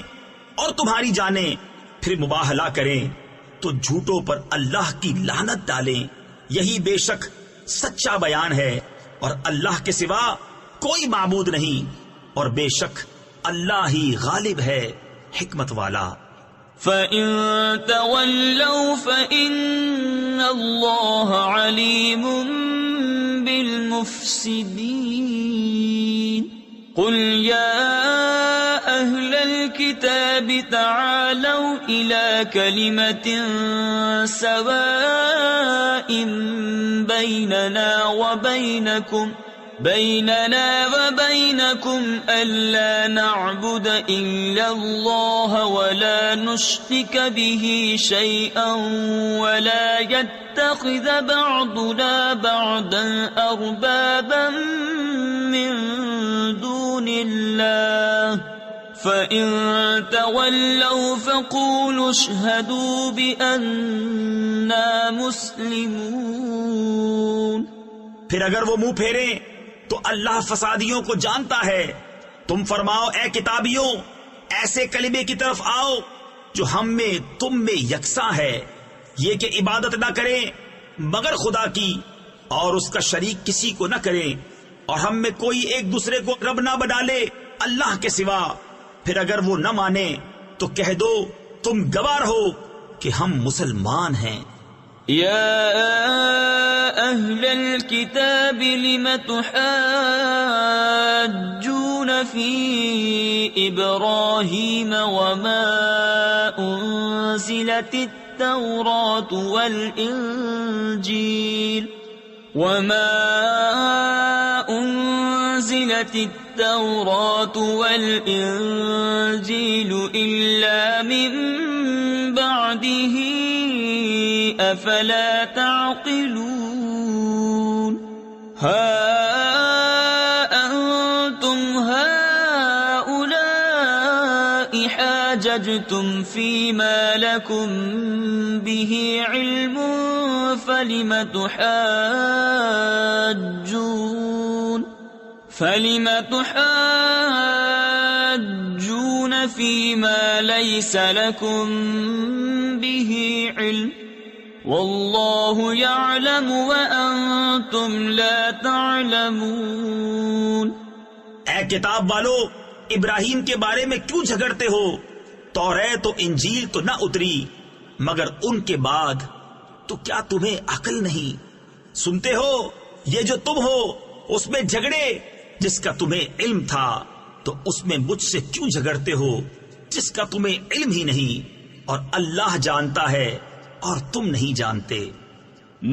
اور تمہاری جانیں، پھر مباہلہ کریں تو جھوٹوں پر اللہ کی لعنت ڈالیں. یہی بے شک سچا بیان ہے، اور اللہ کے سوا کوئی معبود نہیں، اور بے شک اللہ ہی غالب ہے حکمت والا. فَإِن تَوَلَّوْا فَإِنَّ اللَّهَ عَلِيمٌ بِالْمُفْسِدِينَ. قُلْ يَا أَهْلَ الْكِتَابِ تَعَالَوْا إِلَى كَلِمَةٍ سَوَاءٍ بيننا وبينكم ألا نعبد إلا الله ولا نشرك به شيئا ولا يتخذ بعضنا بعضا أربابا من دون الله فَإِن تَوَلَّوْا فَقُولُوا اشْهَدُوا بِأَنَّا مُسْلِمُونَ. پھر اگر وہ منہ پھیریں تو اللہ فسادیوں کو جانتا ہے. تم فرماؤ اے کتابیوں ایسے کلمے کی طرف آؤ جو ہم میں تم میں یکساں ہے، یہ کہ عبادت نہ کریں مگر خدا کی اور اس کا شریک کسی کو نہ کریں، اور ہم میں کوئی ایک دوسرے کو رب نہ بنا لے اللہ کے سوا۔ پھر اگر وہ نہ مانے تو کہہ دو تم گواہ ہو کہ ہم مسلمان ہیں۔ يا أهل الكتاب لم تحاجون في إبراهيم وما أنزلت التوراة والإنجيل إلا من بعده أفلا تعقلون ها أنتم هؤلاء حاججتم فيما لكم به علم فلم تحاجون فيما ليس لكم به علم والله يعلم وأنتم لا تعلمون۔ اے کتاب والو، ابراہیم کے بارے میں کیوں جھگڑتے ہو؟ توریت و انجیل تو نہ اتری مگر ان کے بعد، تو کیا تمہیں عقل نہیں؟ سنتے ہو یہ جو تم ہو اس میں جھگڑے، جس کا تمہیں علم تھا تو اس میں مجھ سے کیوں جھگڑتے ہو جس کا تمہیں علم ہی نہیں؟ اور اللہ جانتا ہے اور تم نہیں جانتے۔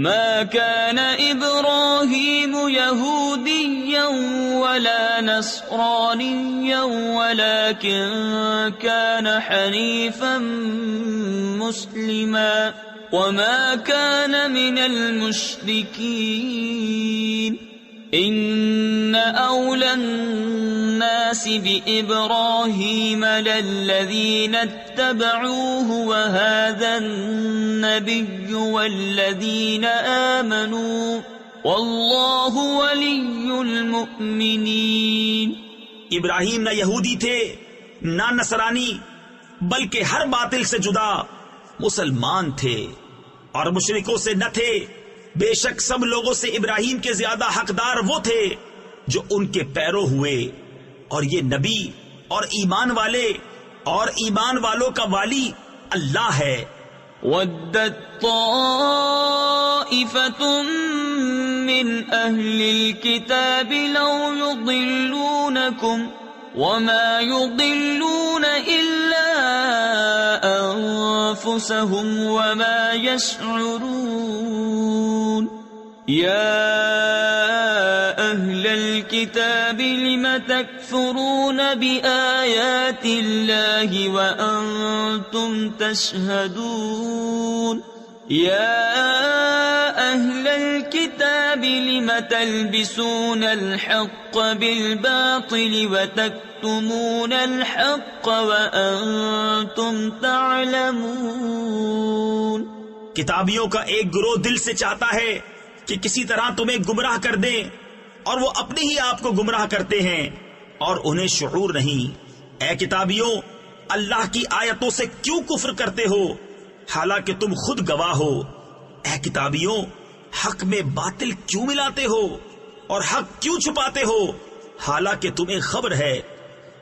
ما كان إبراهيم يهوديا ولا نصرانيا ولكن كان حنيفا مسلما وما كان من المشركين إن أولى الناس بإبراهيم للذين اتبعوه وهذا النبي والذين آمنوا والله ولي المؤمنين۔ ابراہیم نہ یہودی تھے نہ نصرانی، بلکہ ہر باطل سے جدا مسلمان تھے اور مشرکوں سے نہ تھے۔ بے شک سب لوگوں سے ابراہیم کے زیادہ حقدار وہ تھے جو ان کے پیرو ہوئے، اور یہ نبی اور ایمان والے اور ایمان والوں کا والی اللہ ہے۔ وَدَّتْ طَائِفَةٌ مِّنْ أَهْلِ الْكِتَابِ لَوْ يُضِلُّونَكُمْ وَمَا يُضِلُّونَ إِلَّا أَنفُسَهُمْ وَمَا يَشْعُرُونَ۔ يَا أَهْلَ الْكِتَابِ لِمَ تَكْفُرُونَ بِآيَاتِ اللَّهِ وَأَنْتُمْ تَشْهَدُونَ يَا أَهْلَ الْكِتَابِ لِمَ تَلْبِسُونَ الْحَقَّ بِالْبَاطِلِ وَتَكْتُمُونَ الْحَقَّ وَأَنْتُمْ تَعْلَمُونَ۔ کتابیوں کا ایک گروہ دل سے چاہتا ہے کہ کسی طرح تمہیں گمراہ کر دیں، اور وہ اپنے ہی آپ کو گمراہ کرتے ہیں اور انہیں شعور نہیں۔ اے کتابیوں، اللہ کی آیتوں سے کیوں کفر کرتے ہو حالانکہ تم خود گواہ ہو؟ اے کتابیوں، حق میں باطل کیوں ملاتے ہو اور حق کیوں چھپاتے ہو حالانکہ تمہیں خبر ہے۔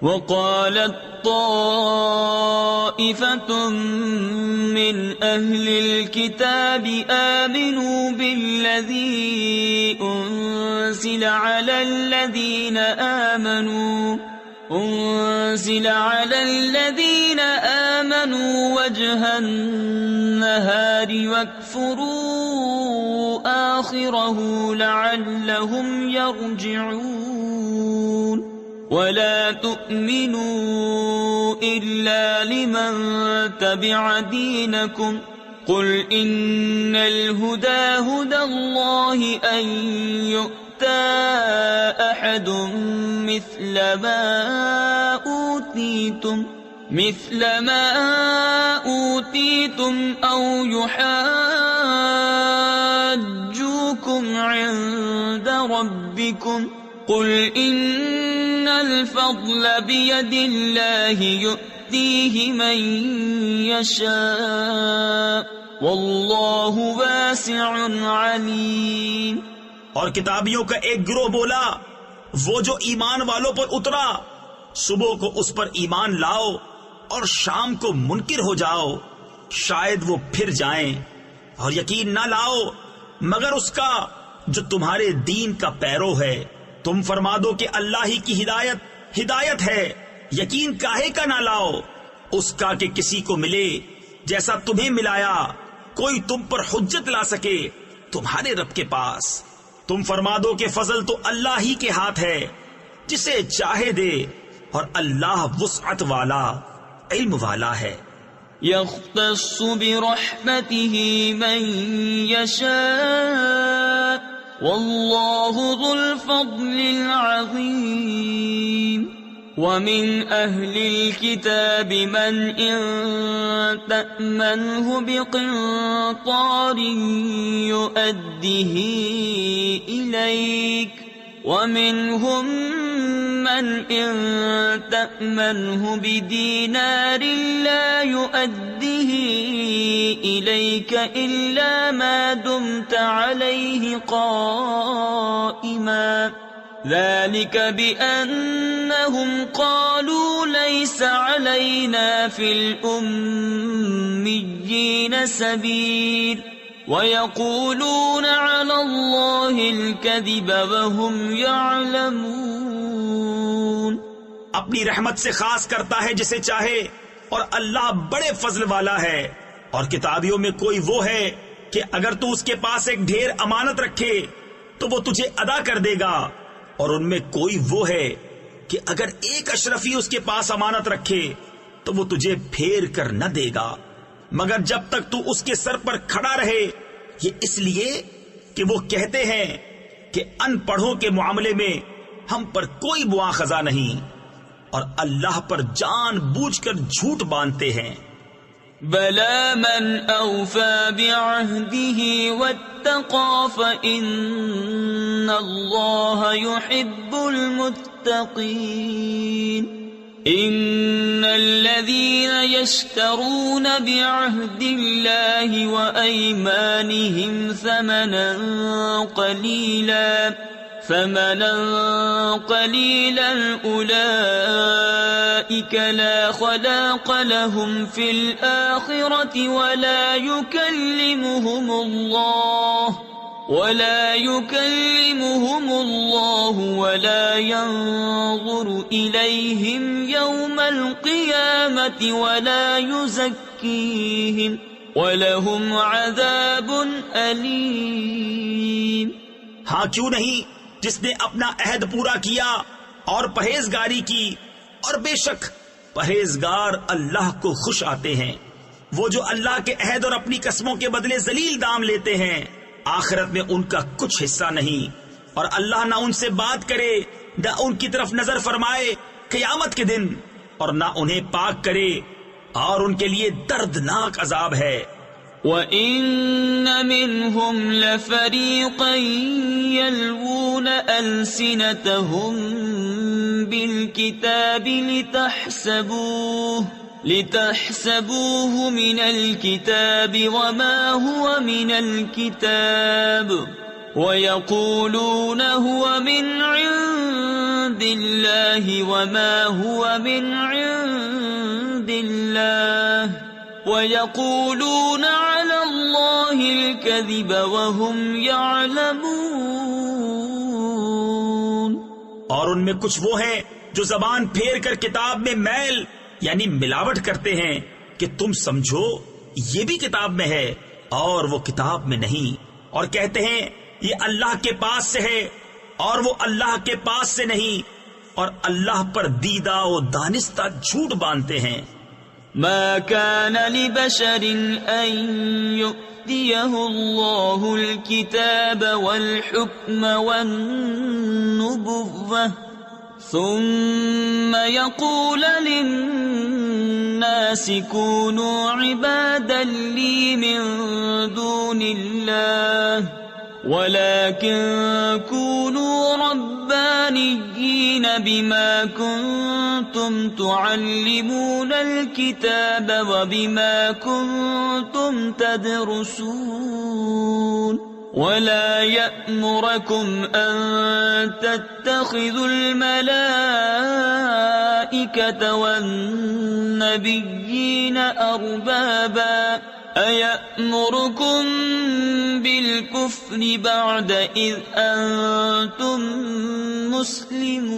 وقالت طائفة من أهل الكتاب آمنوا بالذي أنزل على الذين آمنوا وجه النهار واكفروا آخره لعلهم يرجعون ولا تؤمنوا إلا لمن تبع دينكم قل إن الهدى هدى الله أن يؤتى أحد مثل ما أوتيتم أو يحاجوكم عند ربكم قل إن الفضل بيد الله يؤتيه من يشاء واللہ واسع علیم۔ اور کتابیوں کا ایک گروہ بولا، وہ جو ایمان والوں پر اترا، صبح کو اس پر ایمان لاؤ اور شام کو منکر ہو جاؤ، شاید وہ پھر جائیں، اور یقین نہ لاؤ مگر اس کا جو تمہارے دین کا پیرو ہے۔ تم فرما دو کہ اللہ ہی کی ہدایت ہے، یقین کاہے کا نہ لاؤ اس کا کہ کسی کو ملے جیسا تمہیں ملایا، کوئی تم پر حجت لا سکے تمہارے رب کے پاس۔ تم فرما دو کہ فضل تو اللہ ہی کے ہاتھ ہے، جسے چاہے دے، اور اللہ وسعت والا، علم والا ہے۔ يختص برحمته من يشاء والله ذو الفضل العظيم۔ ومن أهل الكتاب من إن تأمنه بقنطار يؤديه إليك ومنهم من إن تأمنه بدينار لا يؤديه إليك إلا ما دمت عليه قائما، ذلك بأنهم قالوا ليس علينا في الأميين سبيل وَيَقُولُونَ عَلَى اللَّهِ الْكَذِبَ وَهُمْ يَعْلَمُونَ۔ اپنی رحمت سے خاص کرتا ہے جسے چاہے، اور اللہ بڑے فضل والا ہے۔ اور کتابیوں میں کوئی وہ ہے کہ اگر تو اس کے پاس ایک ڈھیر امانت رکھے تو وہ تجھے ادا کر دے گا، اور ان میں کوئی وہ ہے کہ اگر ایک اشرفی اس کے پاس امانت رکھے تو وہ تجھے پھیر کر نہ دے گا، مگر جب تک تو اس کے سر پر کھڑا رہے۔ یہ اس لیے کہ وہ کہتے ہیں کہ ان پڑھوں کے معاملے میں ہم پر کوئی مواخذہ نہیں، اور اللہ پر جان بوجھ کر جھوٹ باندھتے ہیں۔ بَلَى مَنْ أَوْفَى بِعَهْدِهِ وَاتَّقَى فَإِنَّ اللَّهَ يُحِبُّ الْمُتَّقِينَ۔ إن الذين يشترون بعهد الله وأيمانهم ثمنا قليلا أولئك لا خلاق لهم في الآخرة ولا يكلمهم الله ولا ينظر إليهم يوم القيامة ولا يزكيهم وَلَهُمْ عَذَابٌ أَلِيمٌ۔ ہاں کیوں نہیں، جس نے اپنا عہد پورا کیا اور پرہیزگاری کی، اور بے شک پرہیزگار اللہ کو خوش آتے ہیں۔ وہ جو اللہ کے عہد اور اپنی قسموں کے بدلے ذلیل دام لیتے ہیں، آخرت میں ان کا کچھ حصہ نہیں، اور اللہ نہ ان سے بات کرے، نہ ان کی طرف نظر فرمائے قیامت کے دن، اور نہ انہیں پاک کرے، اور ان کے لیے دردناک عذاب ہے۔ وَإِنَّ مِنْهُمْ لَفَرِيقًا يَلْوُونَ أَلْسِنَتَهُمْ بِالْكِتَابِ لِتَحْسَبُوهُ مِنَ الْكِتَابِ وَمَا هُوَ مِنَ الْكِتَابِ وَيَقُولُونَ هُوَ مِنْ عِنْدِ اللَّهِ وَمَا هُوَ مِنْ عِنْدِ اللَّهِ وَيَقُولُونَ عَلَى اللَّهِ الْكَذِبَ وَهُمْ يَعْلَمُونَ۔ اور ان میں کچھ وہ ہیں جو زبان پھیر کر کتاب میں میل یعنی ملاوٹ کرتے ہیں کہ تم سمجھو یہ بھی کتاب میں ہے اور وہ کتاب میں نہیں، اور کہتے ہیں یہ اللہ کے پاس سے ہے اور وہ اللہ کے پاس سے نہیں، اور اللہ پر دیدہ و دانستہ جھوٹ باندھتے ہیں۔ ما كان لبشر أن يؤتيه الله الكتاب والحكم والنبوة ثم يقول للناس كونوا عبادا لي من دون الله ولكن كونوا ربانيين بما كنتم تعلمون الكتاب وبما كنتم تدرسون ولا يأمركم أن تتخذوا الملائكة والنبيين أربابا أَيَأْمُرُكُمْ بِالْكُفْرِ بَعْدَ إِذْ أَنْتُمْ مُسْلِمُونَ۔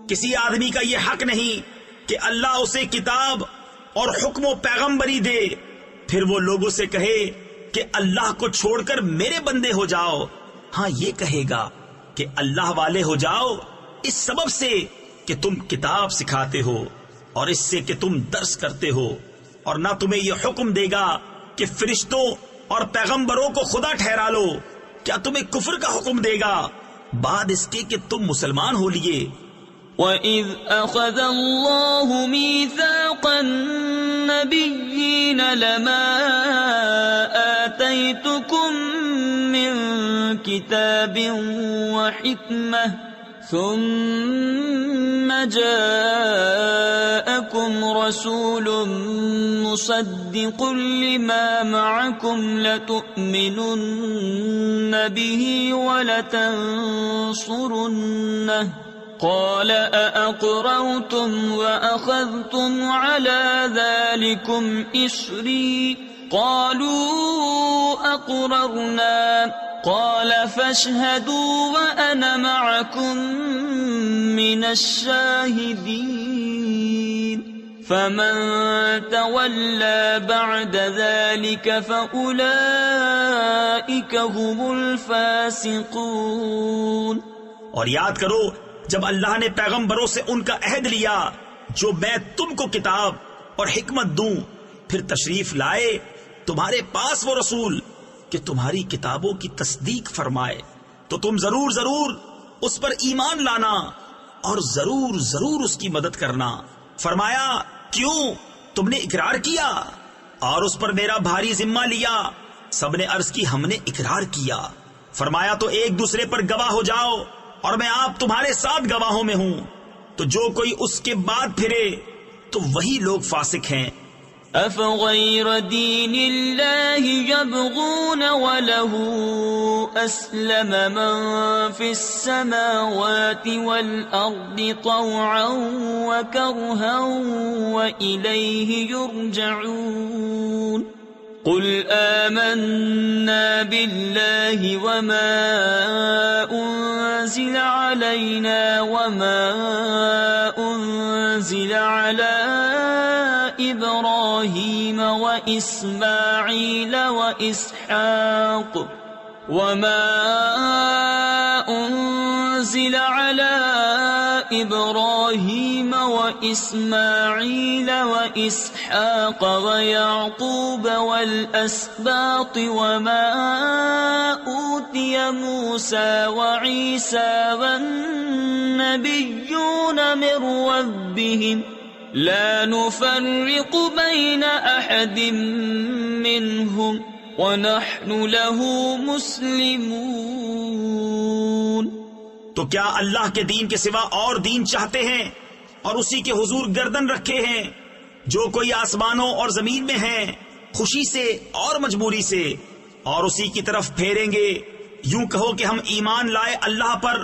کسی آدمی کا یہ حق نہیں کہ اللہ اسے کتاب اور حکم و پیغمبری دے پھر وہ لوگوں سے کہے کہ اللہ کو چھوڑ کر میرے بندے ہو جاؤ۔ ہاں یہ کہے گا کہ اللہ والے ہو جاؤ اس سبب سے کہ تم کتاب سکھاتے ہو اور اس سے کہ تم درس کرتے ہو، اور نہ تمہیں یہ حکم دے گا کہ فرشتوں اور پیغمبروں کو خدا ٹھہرا لو۔ کیا تمہیں کفر کا حکم دے گا بعد اس کے کہ تم مسلمان ہو لیے؟ وَإِذْ أَخَذَ اللَّهُ مِيثَاقَ النَّبِيِّينَ لَمَا آتَيْتُكُم مِّن كِتَابٍ وَحِكْمَةٍ ثم جاءكم رسول مصدق لما معكم لتؤمنن به ولتنصرنه قال أأقررتم وأخذتم على ذلكم إصري قالوا أقررنا قال فاشهدوا وأنا معكم من الشاهدين فمن تولى بعد ذلك فأولئك هم الفاسقون۔ اور یاد کرو جب اللہ نے پیغمبروں سے ان کا عہد لیا جو میں تم کو کتاب اور حکمت دوں، پھر تشریف لائے تمہارے پاس وہ رسول کہ تمہاری کتابوں کی تصدیق فرمائے تو تم ضرور اس پر ایمان لانا اور ضرور اس کی مدد کرنا۔ فرمایا کیوں تم نے اقرار کیا اور اس پر میرا بھاری ذمہ لیا؟ سب نے عرض کی ہم نے اقرار کیا۔ فرمایا تو ایک دوسرے پر گواہ ہو جاؤ اور میں آپ تمہارے ساتھ گواہوں میں ہوں۔ تو جو کوئی اس کے بعد پھرے تو وہی لوگ فاسق ہیں۔ أَفَغَيْرَ دِينِ اللَّهِ يَبْغُونَ وَلَهُ أَسْلَمَ مَن فِي السَّمَاوَاتِ وَالْأَرْضِ طَوْعًا وَكَرْهًا وَإِلَيْهِ يُرْجَعُونَ قُلْ آمَنَّا بِاللَّهِ وَمَا أُنزِلَ عَلَيْنَا وَمَا أُنزِلَ عَلَى إبراهيم وإسماعيل وإسحاق وما أنزل على إبراهيم وإسماعيل وإسحاق ويعقوب والأسباط وما أوتي موسى وعيسى والنبيون من ربهم لا نفرق بين أحد منهم ونحن له مسلمون۔ تو کیا اللہ کے دین کے سوا اور دین چاہتے ہیں اور اسی کے حضور گردن رکھے ہیں؟ جو کوئی آسمانوں اور زمین میں ہیں خوشی سے اور مجبوری سے اور اسی کی طرف پھیریں گے۔ یوں کہو کہ ہم ایمان لائے اللہ پر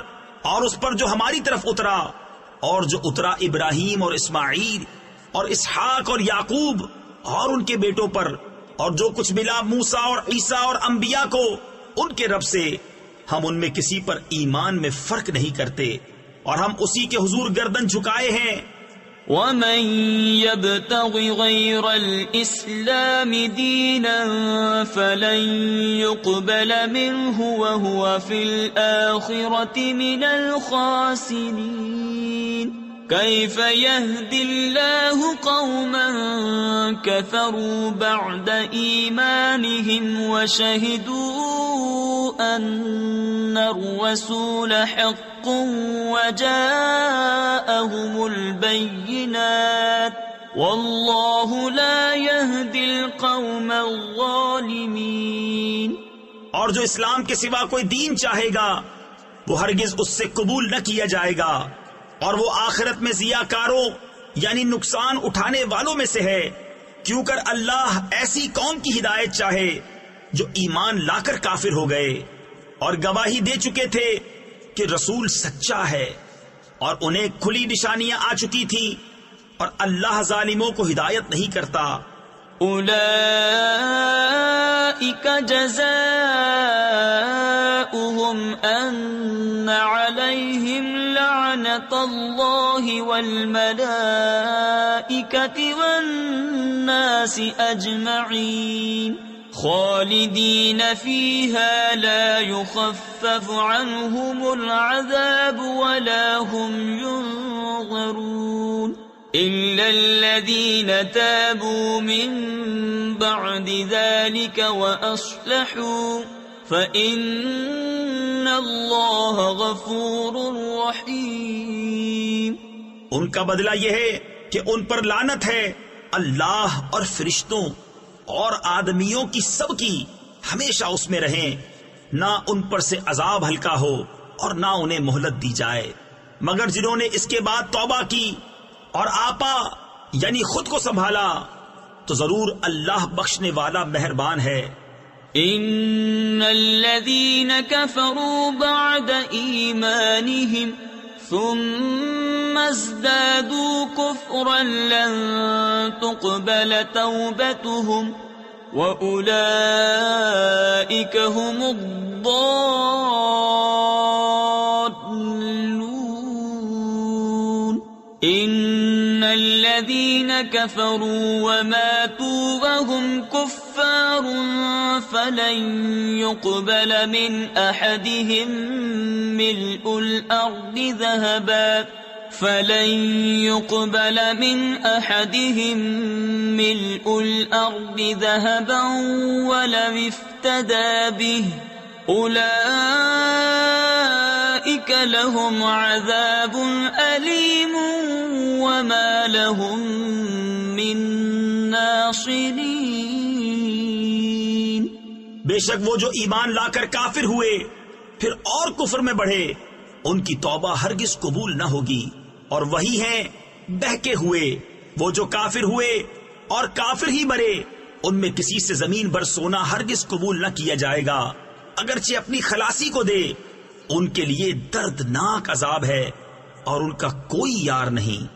اور اس پر جو ہماری طرف اترا، اور جو اترا ابراہیم اور اسماعیل اور اسحاق اور یعقوب اور ان کے بیٹوں پر، اور جو کچھ ملا موسیٰ اور عیسیٰ اور انبیاء کو ان کے رب سے، ہم ان میں کسی پر ایمان میں فرق نہیں کرتے اور ہم اسی کے حضور گردن جھکائے ہیں۔ وَمَن يَبْتَغِ غَيْرَ الْإِسْلَامِ دِينًا فَلَن يُقْبَلَ مِنْهُ وَهُوَ فِي الْآخِرَةِ مِنَ الْخَاسِرِينَ۔ كَيْفَ يَهْدِي اللَّهُ قَوْمًا كَفَرُوا بَعْدَ إِيمَانِهِمْ وَشَهِدُوا أَنَّ الرَّسُولَ حَقٌّ وَجَاءَهُمُ الْبَيِّنَاتُ وَاللَّهُ لَا يَهْدِي الْقَوْمَ الظَّالِمِينَ۔ اور جو اسلام کے سوا کوئی دین چاہے گا وہ ہرگز اس سے قبول نہ کیا جائے گا، اور وہ آخرت میں ضیاء کاروں یعنی نقصان اٹھانے والوں میں سے ہے، کیوں کر اللہ ایسی قوم کی ہدایت چاہے جو ایمان لا کر کافر ہو گئے اور گواہی دے چکے تھے کہ رسول سچا ہے، اور انہیں کھلی نشانیاں آ چکی تھی، اور اللہ ظالموں کو ہدایت نہیں کرتا۔ أولئك جزاؤهم أن عليهم لعنة الله والملائكة والناس أجمعين خالدين فيها لا يخفف عنهم العذاب ولا هم ينظرون إلا الذين تابوا من بعد ذلك وأصلحوا فإن الله غفور رحيم۔ ان کا بدلہ یہ ہے کہ ان پر لعنت ہے، اللہ اور فرشتوں اور آدمیوں کی سب کی ہمیشہ اس میں رہیں، نہ ان پر سے عذاب ہلکا ہو اور نہ انہیں مہلت دی جائے، مگر جنہوں نے اس کے بعد توبہ کی اور آپا یعنی خود کو سنبھالا تو ضرور اللہ بخشنے والا مہربان ہے۔ ان الذين كفروا بعد ایمانهم ثم ازدادوا كفرا لن تقبل توبتهم واولئك هم الضالون۔ ان الذين كفروا وماتوا وهم كفار فلن يقبل من احدهم ملء الارض ذهبا ولو افتدى به أولئك لهم عذاب أليم وما لهم من ناصرين۔ بے شک وہ جو ایمان لا کر کافر ہوئے پھر اور کفر میں بڑھے ان کی توبہ ہرگز قبول نہ ہوگی، اور وہی ہیں بہکے ہوئے وہ جو کافر ہوئے اور کافر ہی مرے، ان میں کسی سے زمین بھر سونا ہرگز قبول نہ کیا جائے گا، اگرچہ اپنی خلاصی کو دے، ان کے لیے دردناک عذاب ہے اور ان کا کوئی یار نہیں۔